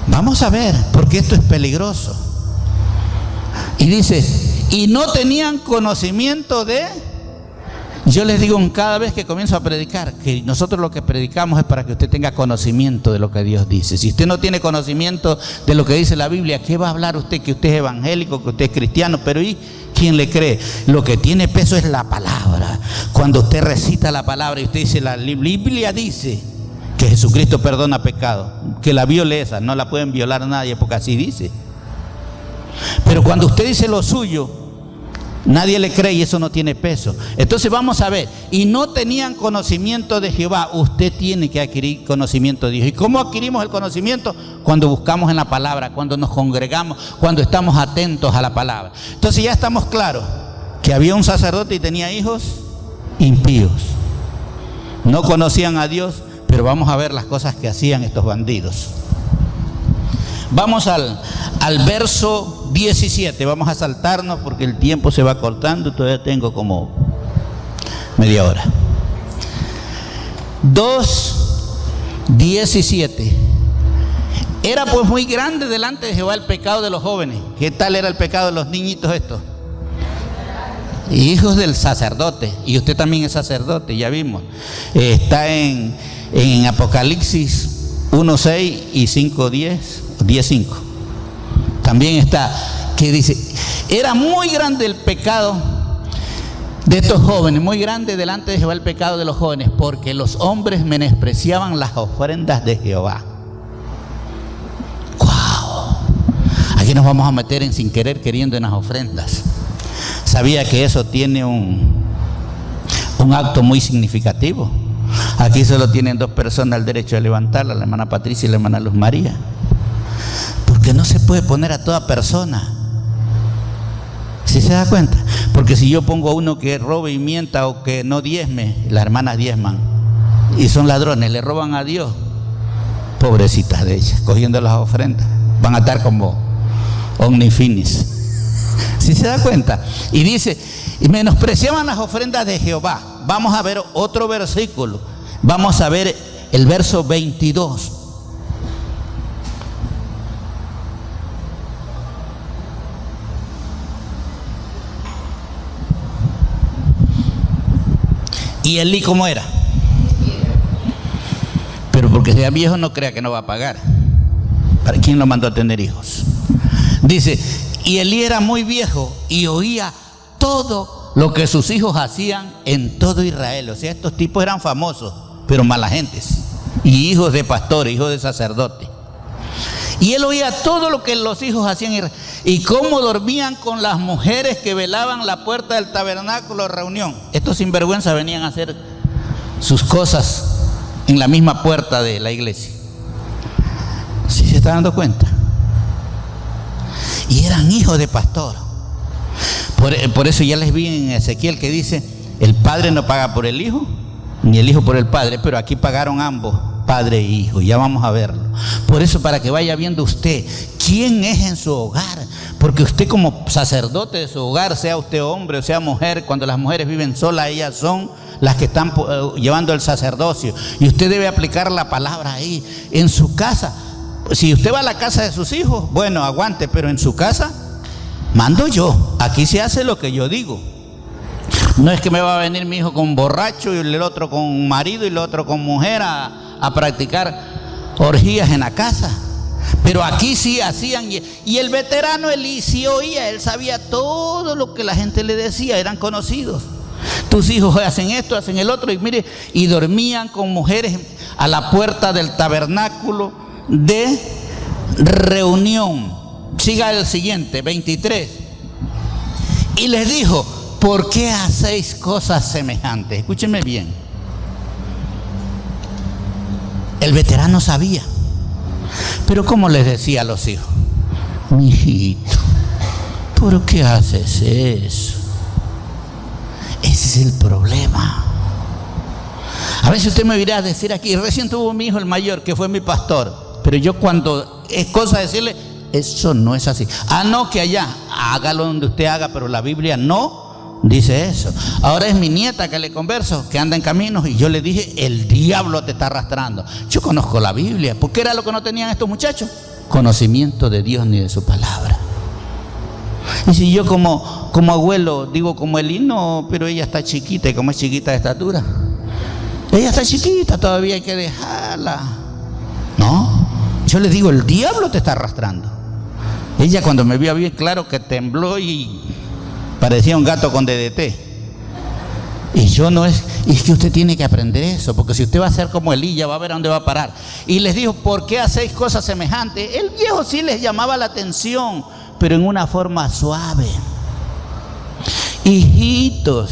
[SPEAKER 1] Vamos a ver, porque esto es peligroso. Y dice, y no tenían conocimiento de... Yo les digo cada vez que comienzo a predicar que nosotros lo que predicamos es para que usted tenga conocimiento de lo que Dios dice. Si usted no tiene conocimiento de lo que dice la Biblia, ¿qué va a hablar usted? Que usted es evangélico, que usted es cristiano, pero ¿y quién le cree? Lo que tiene peso es la palabra. Cuando usted recita la palabra y usted dice, la Biblia dice que Jesucristo perdona pecado, que la viole esa, no la pueden violar a nadie porque así dice. Pero cuando usted dice lo suyo, nadie le cree y eso no tiene peso. Entonces vamos a ver, y no tenían conocimiento de Jehová. Usted tiene que adquirir conocimiento de Dios. ¿Y cómo adquirimos el conocimiento? Cuando buscamos en la palabra, cuando nos congregamos, cuando estamos atentos a la palabra. Entonces ya estamos claros que había un sacerdote y tenía hijos impíos. No conocían a Dios, pero vamos a ver las cosas que hacían estos bandidos. Vamos al verso 17, vamos a saltarnos porque el tiempo se va cortando, todavía tengo como media hora. 2:17. Era pues muy grande delante de Jehová el pecado de los jóvenes. ¿Qué tal era el pecado de los niñitos estos? Hijos del sacerdote, y usted también es sacerdote, ya vimos. Está en Apocalipsis 1:6 y 5:10, 10:5. También está, que dice, era muy grande el pecado de estos jóvenes, muy grande delante de Jehová el pecado de los jóvenes, porque los hombres menospreciaban las ofrendas de Jehová. ¡Wow! Aquí nos vamos a meter en sin querer queriendo en las ofrendas. Sabía que eso tiene un acto muy significativo. Aquí solo tienen dos personas el derecho de levantarla, la hermana Patricia y la hermana Luz María. Porque no se puede poner a toda persona. ¿Sí se da cuenta? Porque si yo pongo a uno que robe y mienta o que no diezme, las hermanas diezman y son ladrones, le roban a Dios. Pobrecitas de ellas, cogiendo las ofrendas. Van a estar como omnifinis. ¿Sí se da cuenta? Y dice, y menospreciaban las ofrendas de Jehová. Vamos a ver otro versículo. Vamos a ver el verso 22. ¿Y Elí cómo era? Pero porque sea viejo no crea que no va a pagar. ¿Para quién lo mandó a tener hijos? Dice, y Elí era muy viejo y oía todo lo que sus hijos hacían en todo Israel. O sea, estos tipos eran famosos, pero mala gentes. Y hijos de pastores, hijos de sacerdotes. Y él oía todo lo que los hijos hacían en Israel. Y cómo dormían con las mujeres que velaban la puerta del tabernáculo de reunión. Estos sinvergüenzas venían a hacer sus cosas en la misma puerta de la iglesia. Sí, se está dando cuenta? Y eran hijos de pastor. Por eso ya les vi en Ezequiel que dice, el padre no paga por el hijo, ni el hijo por el padre, pero aquí pagaron ambos, padre e hijo. Ya vamos a verlo. Por eso, para que vaya viendo usted quién es en su hogar, porque usted como sacerdote de su hogar, sea usted hombre o sea mujer, cuando las mujeres viven solas, ellas son las que están llevando el sacerdocio, y usted debe aplicar la palabra ahí en su casa. Si usted va a la casa de sus hijos, bueno, aguante, pero en su casa mando yo. Aquí se hace lo que yo digo. No es que me va a venir mi hijo con borracho y el otro con marido y el otro con mujer a practicar orgías en la casa. Pero aquí sí hacían. Y el veterano Elí sí oía, él sabía todo lo que la gente le decía, eran conocidos. Tus hijos hacen esto, hacen el otro, y mire, y dormían con mujeres a la puerta del tabernáculo de reunión. Siga el siguiente, 23. Y les dijo, ¿por qué hacéis cosas semejantes? Escúchenme bien. El veterano sabía. Pero ¿cómo les decía a los hijos? Mijito, ¿por qué haces eso? Ese es el problema. A veces usted me irá a decir aquí, recién tuvo mi hijo el mayor, que fue mi pastor, pero yo cuando es cosa de decirle, eso no es así. No, que allá, hágalo donde usted haga, pero la Biblia no dice eso. Ahora es mi nieta que le converso, que anda en caminos, y yo le dije, el diablo te está arrastrando. Yo conozco la Biblia, porque era lo que no tenían estos muchachos, conocimiento de Dios ni de su palabra. Y si yo como abuelo digo como Elí, no, pero ella está chiquita, y como es chiquita de estatura, ella está chiquita, todavía hay que dejarla. No, yo le digo, el diablo te está arrastrando. Ella cuando me vio bien claro que tembló y parecía un gato con DDT. Y yo no es, y es que usted tiene que aprender eso, porque si usted va a ser como Elí, ya va a ver a dónde va a parar. Y les dijo, ¿por qué hacéis cosas semejantes? El viejo sí les llamaba la atención, pero en una forma suave. Hijitos,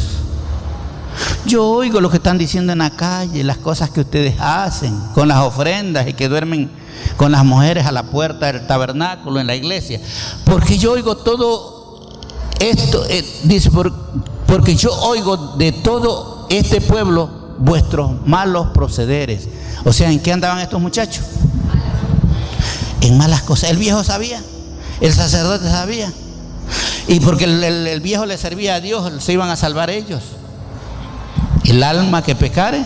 [SPEAKER 1] yo oigo lo que están diciendo en la calle, las cosas que ustedes hacen con las ofrendas y que duermen con las mujeres a la puerta del tabernáculo en la iglesia, porque yo oigo todo esto, dice, porque yo oigo de todo este pueblo vuestros malos procederes. O sea, ¿en qué andaban estos muchachos? En malas cosas. El viejo sabía, el sacerdote sabía, y porque el viejo le servía a Dios, se iban a salvar ellos. El alma que pecare,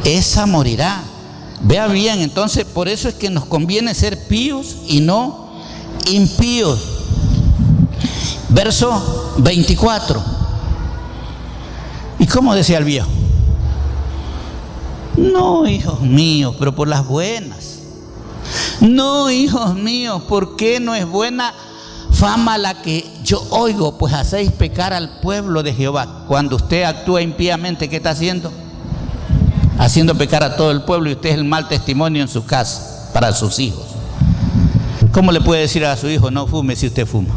[SPEAKER 1] esa morirá. Vea bien, entonces por eso es que nos conviene ser píos y no impíos. Verso 24. ¿Y cómo decía el viejo? No, hijos míos, pero por las buenas. No, hijos míos, ¿por qué no es buena fama la que yo oigo? Pues hacéis pecar al pueblo de Jehová. Cuando usted actúa impíamente, ¿qué está haciendo? Haciendo pecar a todo el pueblo, y usted es el mal testimonio en su casa para sus hijos. ¿Cómo le puede decir a su hijo, no fume si usted fuma?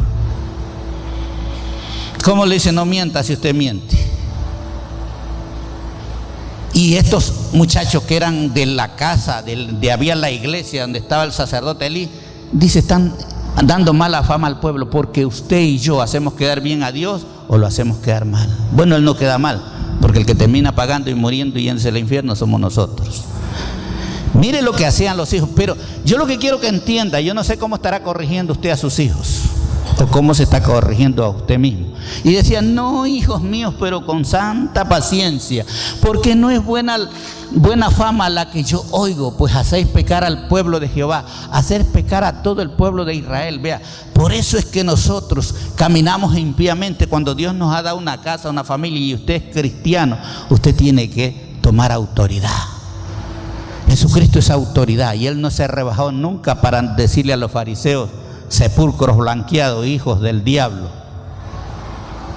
[SPEAKER 1] ¿Cómo le dice, no mienta si usted miente? Y estos muchachos que eran de la casa, había la iglesia donde estaba el sacerdote Elí, dice, están dando mala fama al pueblo porque usted y yo hacemos quedar bien a Dios o lo hacemos quedar mal. Bueno, él no queda mal, porque el que termina pagando y muriendo y yéndose al infierno somos nosotros. Mire lo que hacían los hijos. Pero yo lo que quiero que entienda, yo no sé cómo estará corrigiendo usted a sus hijos o cómo se está corrigiendo a usted mismo. Y decía, no, hijos míos, pero con santa paciencia, porque no es buena fama la que yo oigo, pues hacéis pecar al pueblo de Jehová, hacer pecar a todo el pueblo de Israel. Vea, por eso es que nosotros caminamos impíamente. Cuando Dios nos ha dado una casa, una familia, y usted es cristiano, usted tiene que tomar autoridad. Jesucristo es autoridad, y Él no se rebajó nunca para decirle a los fariseos, sepulcros blanqueados, hijos del diablo.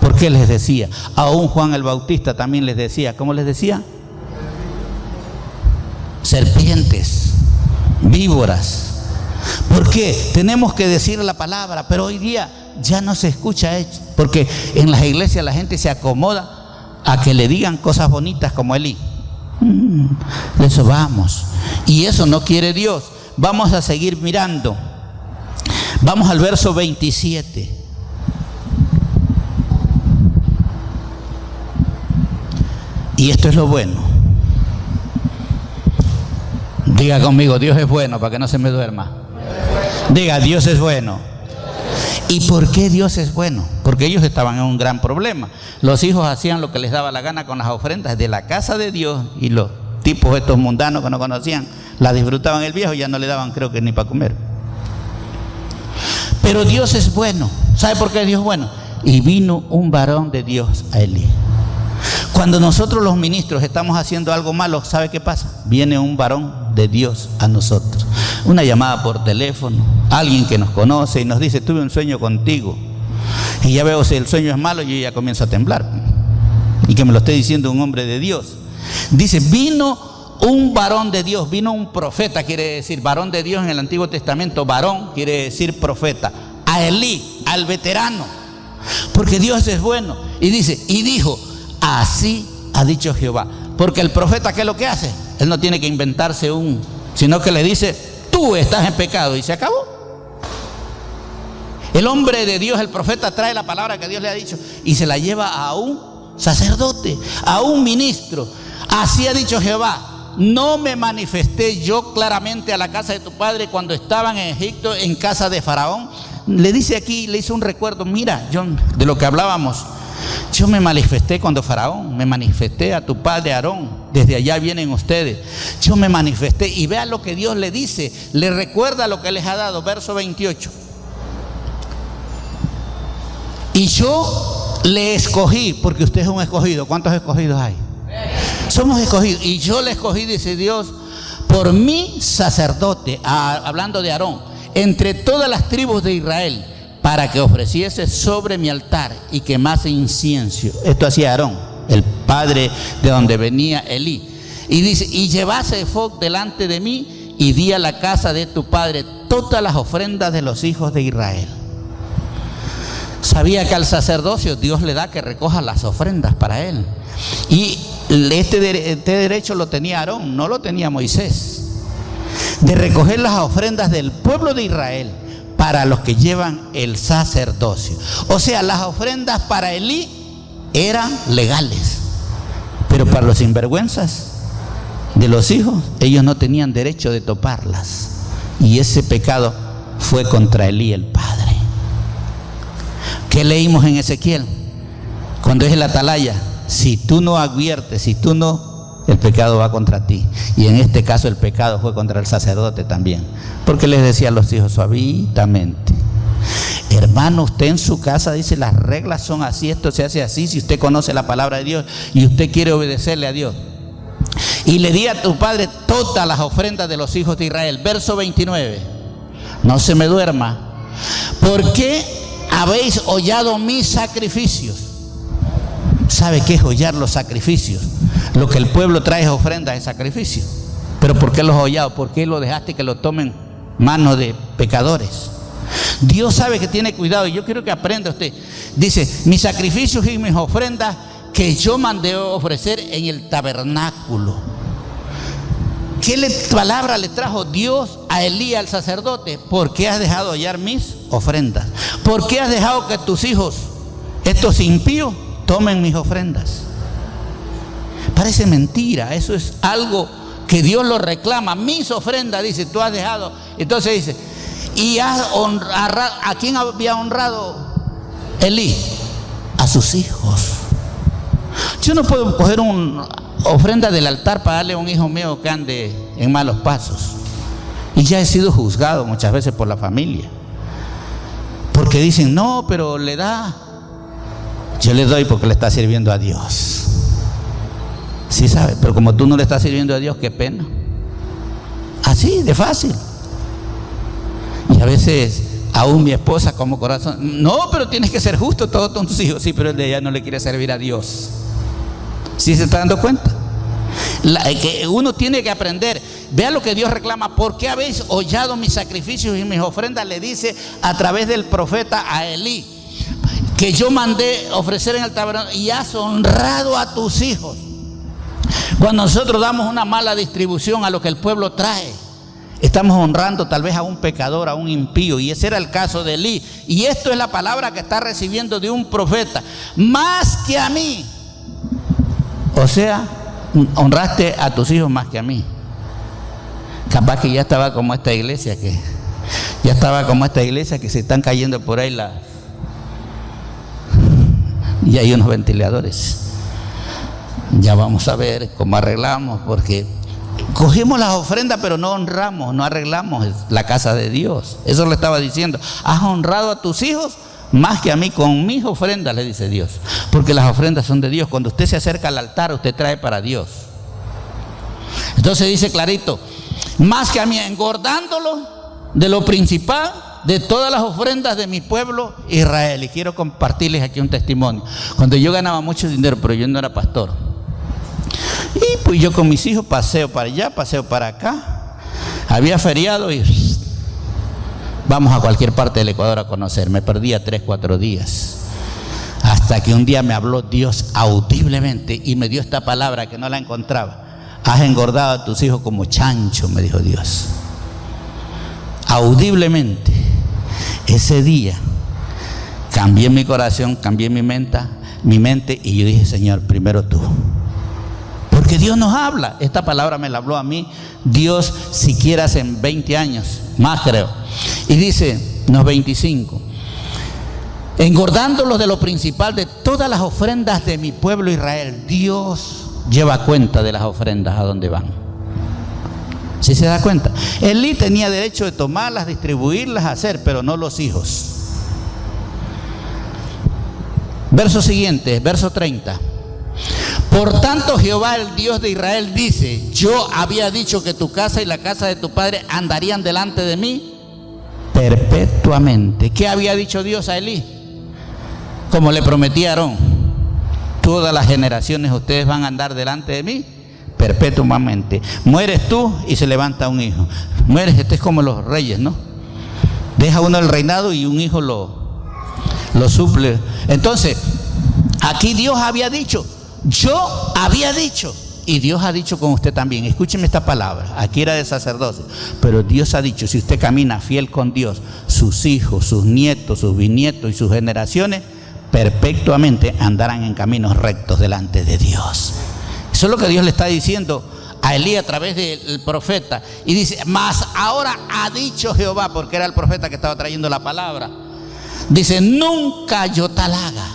[SPEAKER 1] ¿Por qué les decía? Aún Juan el Bautista también les decía, ¿cómo les decía? Serpientes, víboras. ¿Por qué? Tenemos que decir la palabra, pero hoy día ya no se escucha, porque en las iglesias la gente se acomoda a que le digan cosas bonitas como Elí. De eso vamos, y eso no quiere Dios. vamos a seguir mirando. Vamos al verso 27. Y esto es lo bueno. Diga conmigo, Dios es bueno, para que no se me duerma. Diga, Dios es bueno. ¿Y por qué Dios es bueno? Porque ellos estaban en un gran problema. Los hijos hacían lo que les daba la gana con las ofrendas de la casa de Dios, y los tipos estos mundanos que no conocían, la disfrutaban el viejo y ya no le daban, creo que ni para comer. Pero Dios es bueno. ¿Sabe por qué Dios es bueno? Y vino un varón de Dios a Elí. Cuando nosotros los ministros estamos haciendo algo malo, ¿sabe qué pasa? Viene un varón de Dios a nosotros. Una llamada por teléfono, alguien que nos conoce y nos dice, tuve un sueño contigo. Y ya veo si el sueño es malo, yo ya comienzo a temblar. Y que me lo esté diciendo un hombre de Dios. Dice, vino un varón de Dios, vino un profeta, quiere decir, varón de Dios en el Antiguo Testamento, varón quiere decir profeta, a Elí, al veterano, porque Dios es bueno. Y dice, y dijo, así ha dicho Jehová. Porque el profeta, ¿qué es lo que hace? Él no tiene que inventarse sino que le dice, tú estás en pecado, y se acabó. El hombre de Dios, el profeta, trae la palabra que Dios le ha dicho y se la lleva a un sacerdote, a un ministro. Así ha dicho Jehová, no me manifesté yo claramente a la casa de tu padre cuando estaban en Egipto, en casa de Faraón. Le dice aquí, le hizo un recuerdo, mira, John, de lo que hablábamos. Yo me manifesté cuando Faraón, me manifesté a tu padre Aarón, desde allá vienen ustedes. Yo me manifesté, y vea lo que Dios le dice, le recuerda lo que les ha dado, verso 28. Y yo le escogí, porque usted es un escogido. ¿Cuántos escogidos hay? Somos escogidos, y yo le escogí, dice Dios, por mi sacerdote, hablando de Aarón, entre todas las tribus de Israel, para que ofreciese sobre mi altar y quemase incienso. Esto hacía Aarón, el padre de donde venía Elí. Y dice, y llevase ephod delante de mí, y di a la casa de tu padre todas las ofrendas de los hijos de Israel. Sabía que al sacerdocio Dios le da que recoja las ofrendas para él. Y este derecho lo tenía Aarón, no lo tenía Moisés, de recoger las ofrendas del pueblo de Israel para los que llevan el sacerdocio. O sea, las ofrendas para Elí eran legales, pero para los sinvergüenzas de los hijos, ellos no tenían derecho de toparlas. Y ese pecado fue contra Elí, el padre. ¿Qué leímos en Ezequiel? Cuando es el atalaya, si tú no adviertes, si tú no, el pecado va contra ti. Y en este caso el pecado fue contra el sacerdote también, porque les decía a los hijos suavitamente, hermano, usted en su casa dice, las reglas son así, esto se hace así, si usted conoce la palabra de Dios y usted quiere obedecerle a Dios. Y le di a tu padre todas las ofrendas de los hijos de Israel. Verso 29, no se me duerma. ¿Por qué habéis hollado mis sacrificios? ¿Sabe qué es hollar los sacrificios? Lo que el pueblo trae es ofrenda de sacrificio. ¿Pero por qué los hollado? ¿Por qué lo dejaste que lo tomen manos de pecadores? Dios sabe que tiene cuidado, y yo quiero que aprenda usted. Dice, mis sacrificios y mis ofrendas que yo mandé ofrecer en el tabernáculo. ¿Qué palabra le trajo Dios a Elías, al sacerdote? ¿Por qué has dejado hollar mis ofrendas? ¿Por qué has dejado que tus hijos, estos impíos, tomen mis ofrendas? Parece mentira, eso es algo que Dios lo reclama. Mis ofrendas, dice, tú has dejado. Entonces dice, ¿y has honrado? ¿A quién había honrado Elí? A sus hijos. Yo no puedo coger una ofrenda del altar para darle a un hijo mío que ande en malos pasos. Y ya he sido juzgado muchas veces por la familia, porque dicen, no, pero le da. Yo le doy porque le está sirviendo a Dios. Sí, sabe, pero como tú no le estás sirviendo a Dios, qué pena. Así de fácil. Y a veces aún mi esposa como corazón, no, pero tienes que ser justo todos tus hijos. Sí, pero el de ella no le quiere servir a Dios. ¿Sí se está dando cuenta? Que uno tiene que aprender. Vea lo que Dios reclama. ¿Por qué habéis hollado mis sacrificios y mis ofrendas? Le dice a través del profeta a Elí, que yo mandé ofrecer en el tabernáculo, y has honrado a tus hijos. Cuando nosotros damos una mala distribución a lo que el pueblo trae, Estamos honrando tal vez a un pecador, a un impío, y ese era el caso de Elí. Y esto es la palabra que está recibiendo de un profeta: más que a mí. O sea, honraste a tus hijos más que a mí. Capaz que ya estaba como esta iglesia que se están cayendo por ahí y hay unos ventiladores. Ya vamos a ver cómo arreglamos, porque cogimos las ofrendas pero no honramos, no arreglamos la casa de Dios. Eso le estaba diciendo: has honrado a tus hijos más que a mí con mis ofrendas, le dice Dios, porque las ofrendas son de Dios. Cuando usted se acerca al altar, usted trae para Dios. Entonces dice clarito: más que a mí, engordándolo de lo principal de todas las ofrendas de mi pueblo Israel. Y quiero compartirles aquí un testimonio. Cuando yo ganaba mucho dinero, pero yo no era pastor, y pues yo con mis hijos paseo para allá, paseo para acá, había feriado y vamos a cualquier parte del Ecuador a conocer. Me perdía 3-4 días, hasta que un día me habló Dios audiblemente y me dio esta palabra que no la encontraba: has engordado a tus hijos como chancho, me dijo Dios. Audiblemente. Ese día cambié mi corazón, cambié mi mente, y yo dije: Señor, primero tú. Porque Dios nos habla. Esta palabra me la habló a mí Dios siquiera hace 20 años, más creo. Y dice, no, 25: engordándolos de lo principal de todas las ofrendas de mi pueblo Israel. Dios lleva cuenta de las ofrendas, a dónde van. ¿Sí se da cuenta? Elí tenía derecho de tomarlas, distribuirlas, hacer, pero no los hijos. Verso siguiente, verso 30. Por tanto, Jehová, el Dios de Israel, dice: yo había dicho que tu casa y la casa de tu padre andarían delante de mí perpetuamente. ¿Qué había dicho Dios a Elí? Como le prometí a Aarón: todas las generaciones ustedes van a andar delante de mí perpetuamente. Mueres tú y se levanta un hijo. Mueres, este es como los reyes, ¿no? Deja uno el reinado y un hijo lo suple. Entonces, aquí Dios había dicho, yo había dicho, y Dios ha dicho con usted también. Escúcheme esta palabra, aquí era de sacerdocio, pero Dios ha dicho: si usted camina fiel con Dios, sus hijos, sus nietos, sus bisnietos y sus generaciones perpetuamente andarán en caminos rectos delante de Dios. Eso es lo que Dios le está diciendo a Elí a través del profeta. Y dice: mas ahora ha dicho Jehová, porque era el profeta que estaba trayendo la palabra. Dice: nunca yo tal haga.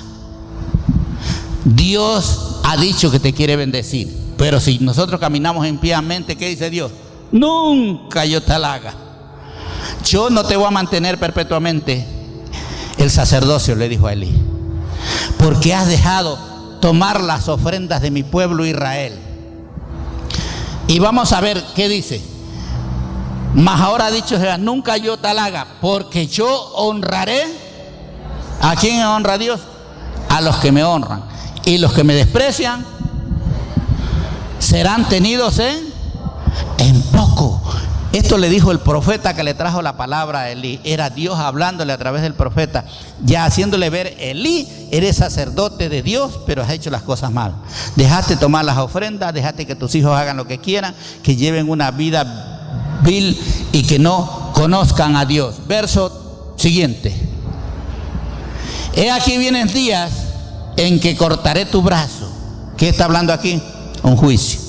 [SPEAKER 1] Dios ha dicho que te quiere bendecir, pero si nosotros caminamos impíamente, ¿qué dice Dios? Nunca yo tal haga. Yo no te voy a mantener perpetuamente el sacerdocio, le dijo a Elí, porque has dejado tomar las ofrendas de mi pueblo Israel. Y vamos a ver qué dice. Mas ahora ha dicho Jehová: nunca yo tal haga, porque yo honraré. ¿A quién honra Dios? A los que me honran, y los que me desprecian serán tenidos en poco. Esto le dijo el profeta que le trajo la palabra a Elí. Era Dios hablándole a través del profeta, ya haciéndole ver: Elí, eres sacerdote de Dios, pero has hecho las cosas mal. Dejaste tomar las ofrendas, dejaste que tus hijos hagan lo que quieran, que lleven una vida vil y que no conozcan a Dios. Verso siguiente: he aquí vienen días en que cortaré tu brazo. ¿Qué está hablando aquí? Un juicio.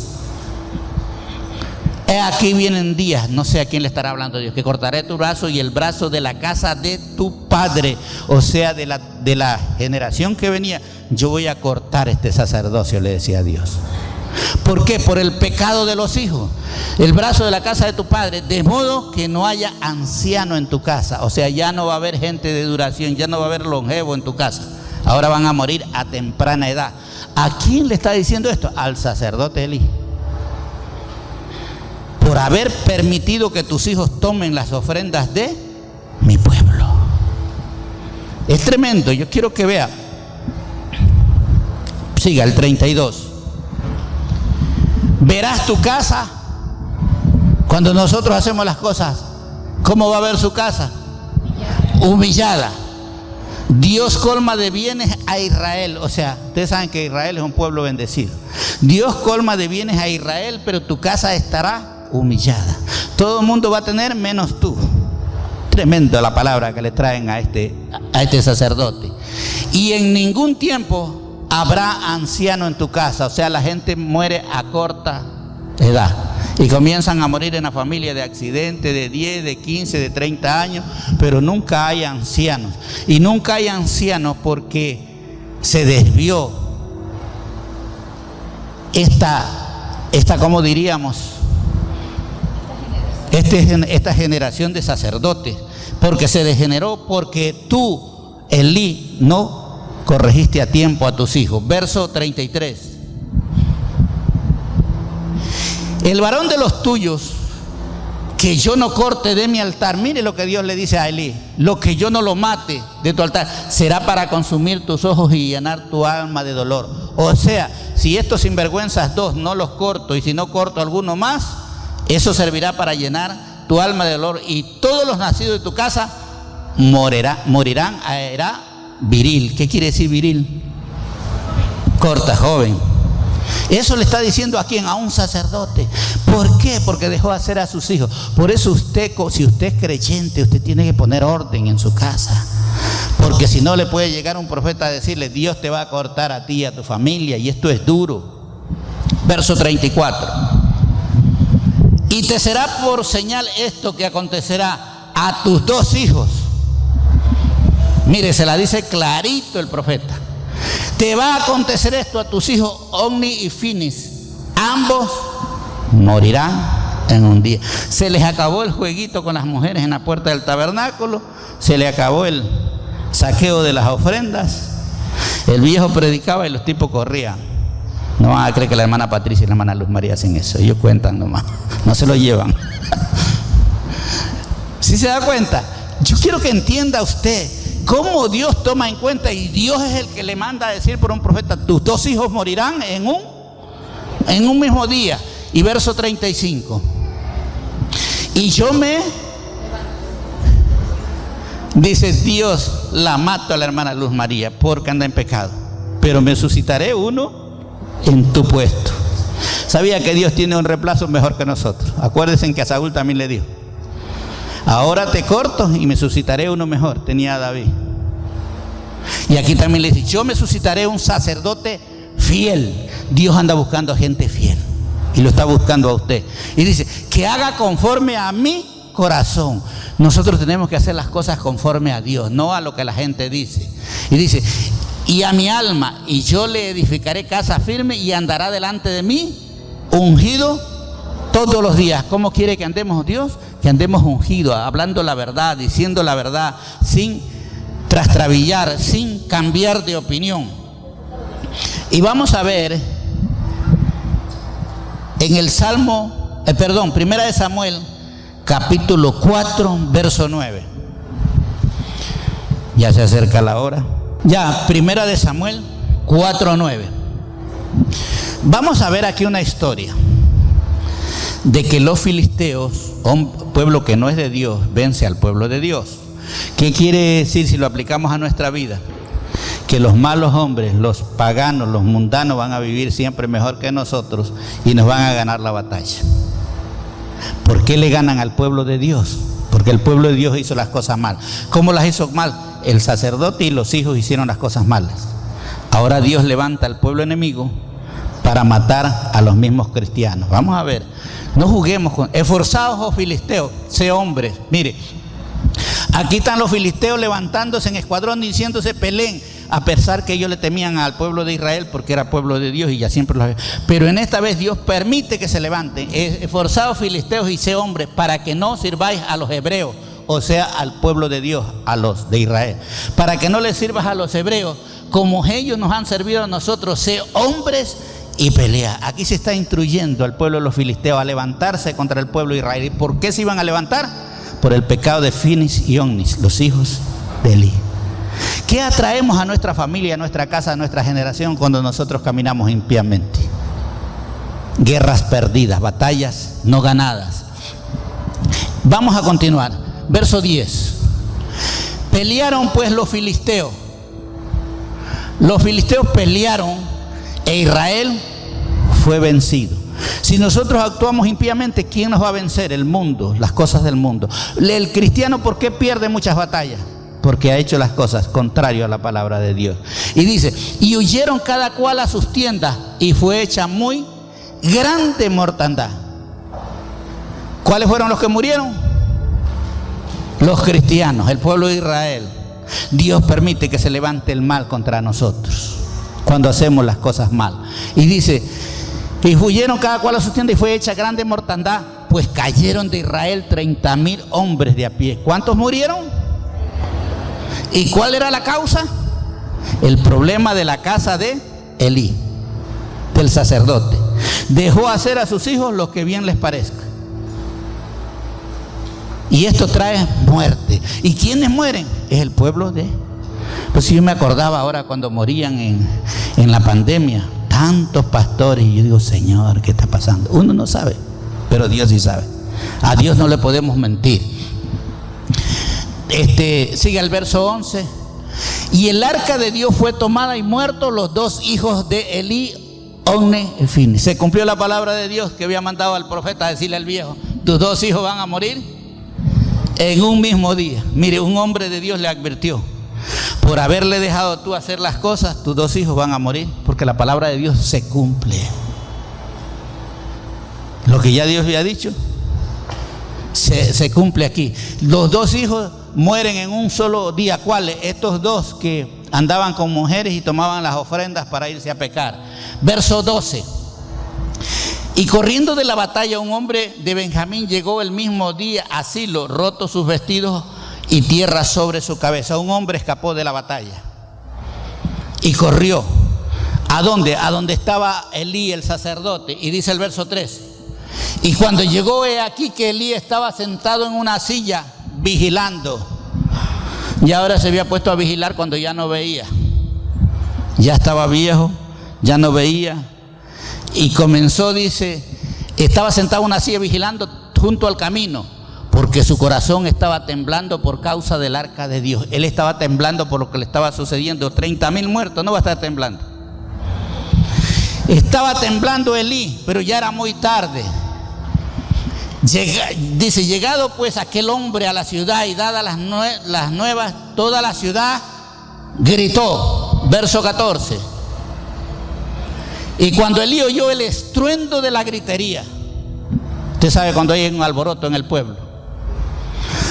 [SPEAKER 1] He aquí vienen días, no sé a quién le estará hablando Dios, que cortaré tu brazo y el brazo de la casa de tu padre, o sea, de la generación que venía. Yo voy a cortar este sacerdocio, le decía Dios. ¿Por qué? Por el pecado de los hijos. El brazo de la casa de tu padre, de modo que no haya anciano en tu casa. O sea, ya no va a haber gente de duración, ya no va a haber longevo en tu casa. Ahora van a morir a temprana edad. ¿A quién le está diciendo esto? Al sacerdote Elí. Por haber permitido que tus hijos tomen las ofrendas de mi pueblo. Es tremendo. Yo quiero que vea. Siga el 32. Verás tu casa cuando nosotros hacemos las cosas. ¿Cómo va a ver su casa? Humillada. Dios colma de bienes a Israel. O sea, ustedes saben que Israel es un pueblo bendecido. Dios colma de bienes a Israel, pero tu casa estará humillada. Todo el mundo va a tener menos tú. Tremendo la palabra que le traen a este sacerdote. Y en ningún tiempo habrá anciano en tu casa. O sea, la gente muere a corta edad. Y comienzan a morir en la familia de accidentes de 10, de 15, de 30 años. Pero nunca hay ancianos. Y nunca hay ancianos porque se desvió ¿cómo diríamos? Esta generación de sacerdotes, porque se degeneró, porque tú, Elí, no corregiste a tiempo a tus hijos. Verso 33. El varón de los tuyos que yo no corte de mi altar, mire lo que Dios le dice a Elí, lo que yo no lo mate de tu altar, será para consumir tus ojos y llenar tu alma de dolor. O sea, si estos sinvergüenzas dos no los corto, y si no corto alguno más, eso servirá para llenar tu alma de dolor, y todos los nacidos de tu casa morirán a edad viril. ¿Qué quiere decir viril? Corta, joven. Eso le está diciendo a quién, a un sacerdote. ¿Por qué? Porque dejó hacer a sus hijos. Por eso usted, si usted es creyente, usted tiene que poner orden en su casa. Porque si no, le puede llegar un profeta a decirle: Dios te va a cortar a ti y a tu familia, y esto es duro. Verso 34. Y te será por señal esto que acontecerá a tus dos hijos. Mire, se la dice clarito el profeta. Te va a acontecer esto a tus hijos, Ofni y Finis. Ambos morirán en un día. Se les acabó el jueguito con las mujeres en la puerta del tabernáculo. Se le acabó el saqueo de las ofrendas. El viejo predicaba y los tipos corrían. No van a creer que la hermana Patricia y la hermana Luz María hacen eso. Ellos cuentan nomás, no se lo llevan. ¿Sí se da cuenta? Yo quiero que entienda usted cómo Dios toma en cuenta, y Dios es el que le manda a decir por un profeta: tus dos hijos morirán en un mismo día. Y verso 35. Y yo dice Dios, la mato a la hermana Luz María porque anda en pecado, pero me suscitaré uno en tu puesto. Sabía que Dios tiene un reemplazo mejor que nosotros. Acuérdense que a Saúl también le dijo: ahora te corto y me suscitaré uno mejor. Tenía a David. Y aquí también le dice: yo me suscitaré un sacerdote fiel. Dios anda buscando a gente fiel, y lo está buscando a usted. Y dice: que haga conforme a mi corazón. Nosotros tenemos que hacer las cosas conforme a Dios, no a lo que la gente dice. Y dice: y a mi alma, y yo le edificaré casa firme, y andará delante de mí ungido todos los días. ¿Cómo quiere que andemos Dios? Que andemos ungidos, hablando la verdad, diciendo la verdad, sin trastrabillar, sin cambiar de opinión. Y vamos a ver en el Primera de Samuel, capítulo 4, verso 9. Ya se acerca la hora. Ya, Primera de Samuel 4:9. Vamos a ver aquí una historia de que los filisteos, un pueblo que no es de Dios, vence al pueblo de Dios. ¿Qué quiere decir si lo aplicamos a nuestra vida? Que los malos hombres, los paganos, los mundanos van a vivir siempre mejor que nosotros y nos van a ganar la batalla. ¿Por qué le ganan al pueblo de Dios? Porque el pueblo de Dios hizo las cosas mal. ¿Cómo las hizo mal? El sacerdote y los hijos hicieron las cosas malas. Ahora Dios levanta al pueblo enemigo para matar a los mismos cristianos. Vamos a ver, no juguemos con esforzados, oh filisteos, sé hombres. Mire, aquí están los filisteos levantándose en escuadrón, diciéndose: peleen, a pesar que ellos le temían al pueblo de Israel porque era pueblo de Dios y ya siempre lo había. Pero en esta vez Dios permite que se levanten. Esforzados filisteos y sé hombres, para que no sirváis a los hebreos, o sea, al pueblo de Dios, a los de Israel. Para que no les sirvas a los hebreos, como ellos nos han servido a nosotros, sé hombres y pelea. Aquí se está instruyendo al pueblo de los filisteos a levantarse contra el pueblo de Israel. ¿Y por qué se iban a levantar? Por el pecado de Finis y Ofnis, los hijos de Elí. ¿Qué atraemos a nuestra familia, a nuestra casa, a nuestra generación cuando nosotros caminamos impíamente? Guerras perdidas, batallas no ganadas. Vamos a continuar. Verso 10. Pelearon pues los filisteos. Los filisteos pelearon e Israel fue vencido. Si nosotros actuamos impíamente, ¿quién nos va a vencer? El mundo, las cosas del mundo. El cristiano, ¿por qué pierde muchas batallas? Porque ha hecho las cosas contrario a la palabra de Dios. Y dice, y huyeron cada cual a sus tiendas, y fue hecha muy grande mortandad. ¿Cuáles fueron los que murieron? Los cristianos, el pueblo de Israel. Dios permite que se levante el mal contra nosotros cuando hacemos las cosas mal. Y dice, y huyeron cada cual a su tienda, y fue hecha grande mortandad, pues cayeron de Israel 30,000 hombres de a pie. ¿Cuántos murieron? ¿Y cuál era la causa? El problema de la casa de Elí, del sacerdote. Dejó hacer a sus hijos lo que bien les parezca. Y esto trae muerte. ¿Y quiénes mueren? Es el pueblo de... Pues si yo me acordaba ahora cuando morían en la pandemia, tantos pastores, y yo digo, Señor, ¿qué está pasando? Uno no sabe, pero Dios sí sabe. A Dios no le podemos mentir. Sigue el verso 11. Y el arca de Dios fue tomada y muertos los dos hijos de Elí, Ofni y Finees. Se cumplió la palabra de Dios que había mandado al profeta a decirle al viejo, tus dos hijos van a morir en un mismo día. Mire, un hombre de Dios le advirtió, por haberle dejado tú hacer las cosas, tus dos hijos van a morir, porque la palabra de Dios se cumple. Lo que ya Dios había dicho se cumple aquí. Los dos hijos mueren en un solo día. ¿Cuáles? Estos dos que andaban con mujeres y tomaban las ofrendas para irse a pecar. Verso 12. Y corriendo de la batalla, un hombre de Benjamín llegó el mismo día a Silo, roto sus vestidos y tierra sobre su cabeza. Un hombre escapó de la batalla y corrió. ¿A dónde? A donde estaba Elí, el sacerdote. Y dice el verso 3. Y cuando llegó, he aquí que Elí estaba sentado en una silla vigilando. Y ahora se había puesto a vigilar cuando ya no veía. Ya estaba viejo, ya no veía. Y comenzó, dice, estaba sentado en una silla vigilando junto al camino, porque su corazón estaba temblando por causa del arca de Dios. Él estaba temblando por lo que le estaba sucediendo. 30,000 muertos, no va a estar temblando. Estaba temblando Elí, pero ya era muy tarde. Dice, llegado pues aquel hombre a la ciudad y dadas las nuevas, toda la ciudad gritó. Verso 14. Y cuando Elí oyó el estruendo de la gritería, usted sabe cuando hay un alboroto en el pueblo,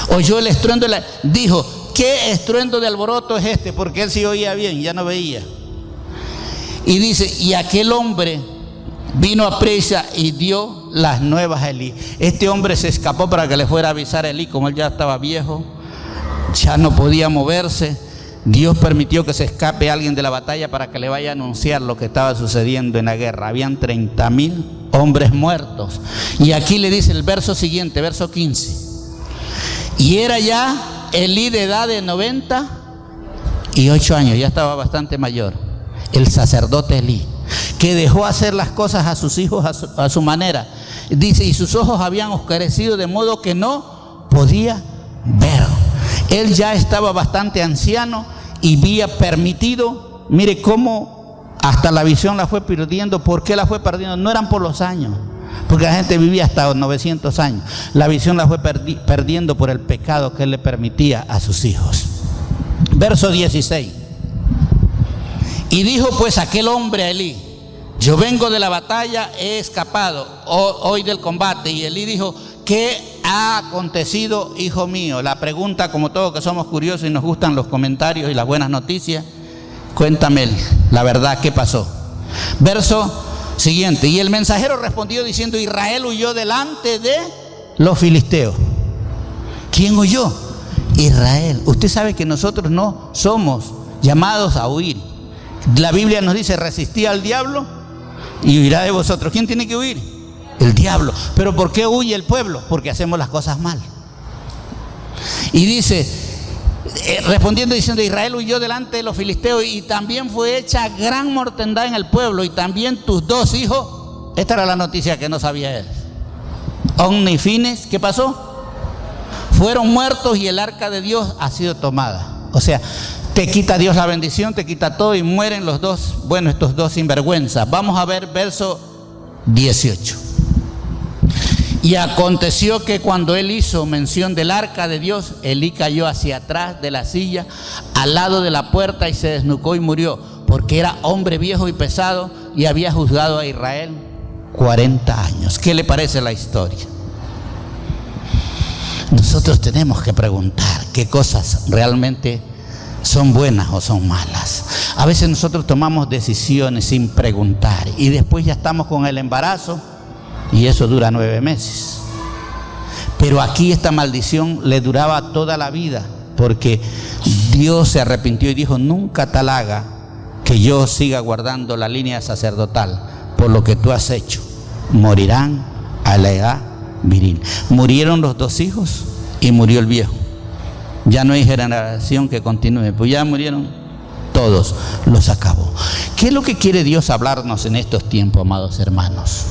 [SPEAKER 1] oyó el estruendo dijo, ¿qué estruendo de alboroto es este? Porque él sí oía bien, ya no veía. Y dice, y aquel hombre vino a prisa y dio las nuevas a Elí. Este hombre se escapó para que le fuera a avisar a Elí, como él ya estaba viejo, ya no podía moverse. Dios permitió que se escape alguien de la batalla para que le vaya a anunciar lo que estaba sucediendo en la guerra. Habían 30,000 hombres muertos. Y aquí le dice el verso siguiente, verso 15. Y era ya Elí de edad de 98 años, ya estaba bastante mayor. El sacerdote Elí, que dejó hacer las cosas a sus hijos a su manera. Dice, y sus ojos habían oscurecido de modo que no podía ver. Él ya estaba bastante anciano y había permitido, mire cómo hasta la visión la fue perdiendo. ¿Por qué la fue perdiendo? No eran por los años, porque la gente vivía hasta 900 años. La visión la fue perdiendo por el pecado que él le permitía a sus hijos. Verso 16. Y dijo pues aquel hombre a Elí, yo vengo de la batalla, he escapado hoy del combate. Y Elí dijo, ¿qué ha acontecido, hijo mío? La pregunta, como todos que somos curiosos y nos gustan los comentarios y las buenas noticias, cuéntame la verdad, ¿qué pasó? Verso siguiente. Y el mensajero respondió diciendo, Israel huyó delante de los filisteos. ¿Quién huyó? Israel. Usted sabe que nosotros no somos llamados a huir. La Biblia nos dice, resistí al diablo y huirá de vosotros. ¿Quién tiene que huir? El diablo. ¿Pero por qué huye el pueblo? Porque hacemos las cosas mal. Y dice, respondiendo diciendo, Israel huyó delante de los filisteos y también fue hecha gran mortandad en el pueblo, y también tus dos hijos, esta era la noticia que no sabía él, Ofni y Finees, ¿qué pasó? Fueron muertos y el arca de Dios ha sido tomada. O sea, te quita Dios la bendición, te quita todo y mueren los dos, bueno, estos dos sinvergüenzas. Vamos a ver verso 18. Y aconteció que cuando él hizo mención del arca de Dios, Elí cayó hacia atrás de la silla, al lado de la puerta, y se desnucó y murió, porque era hombre viejo y pesado, y había juzgado a Israel 40 años. ¿Qué le parece la historia? Nosotros tenemos que preguntar qué cosas realmente son buenas o son malas. A veces nosotros tomamos decisiones sin preguntar, y después ya estamos con el embarazo, y eso dura 9 meses. Pero aquí esta maldición le duraba toda la vida, porque Dios se arrepintió y dijo: nunca tal haga que yo siga guardando la línea sacerdotal. Por lo que tú has hecho, morirán a la edad viril. Murieron los 2 hijos y murió el viejo. Ya no hay generación que continúe, pues ya murieron todos, los acabó. ¿Qué es lo que quiere Dios hablarnos en estos tiempos, amados hermanos?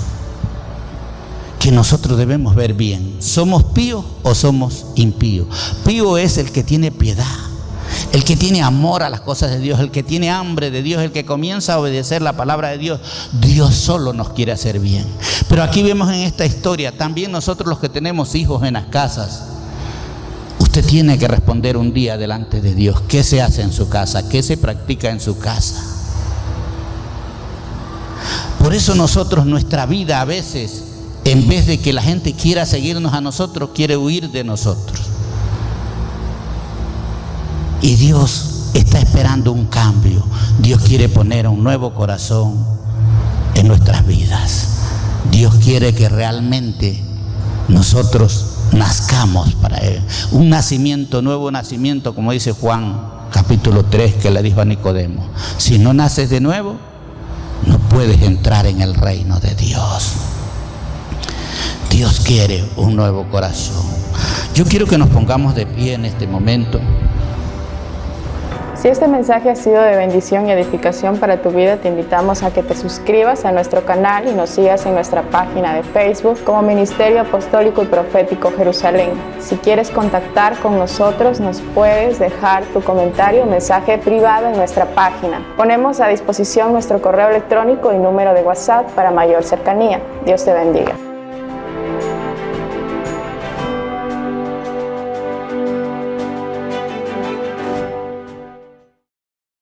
[SPEAKER 1] Que nosotros debemos ver bien, ¿somos píos o somos impíos? Pío es el que tiene piedad, el que tiene amor a las cosas de Dios, el que tiene hambre de Dios, el que comienza a obedecer la palabra de Dios. Dios solo nos quiere hacer bien. Pero aquí vemos en esta historia, también nosotros los que tenemos hijos en las casas, usted tiene que responder un día delante de Dios. ¿Qué se hace en su casa? ¿Qué se practica en su casa? Por eso nosotros, nuestra vida a veces, en vez de que la gente quiera seguirnos a nosotros, quiere huir de nosotros. Y Dios está esperando un cambio. Dios quiere poner un nuevo corazón en nuestras vidas. Dios quiere que realmente nosotros nazcamos para Él. Un nacimiento, nuevo nacimiento, como dice Juan capítulo 3, que le dijo a Nicodemo: si no naces de nuevo, no puedes entrar en el reino de Dios. Dios quiere un nuevo corazón. Yo quiero que nos pongamos de pie en este momento.
[SPEAKER 3] Si este mensaje ha sido de bendición y edificación para tu vida, te invitamos a que te suscribas a nuestro canal y nos sigas en nuestra página de Facebook como Ministerio Apostólico y Profético Jerusalén. Si quieres contactar con nosotros, nos puedes dejar tu comentario o mensaje privado en nuestra página. Ponemos a disposición nuestro correo electrónico y número de WhatsApp para mayor cercanía. Dios te bendiga.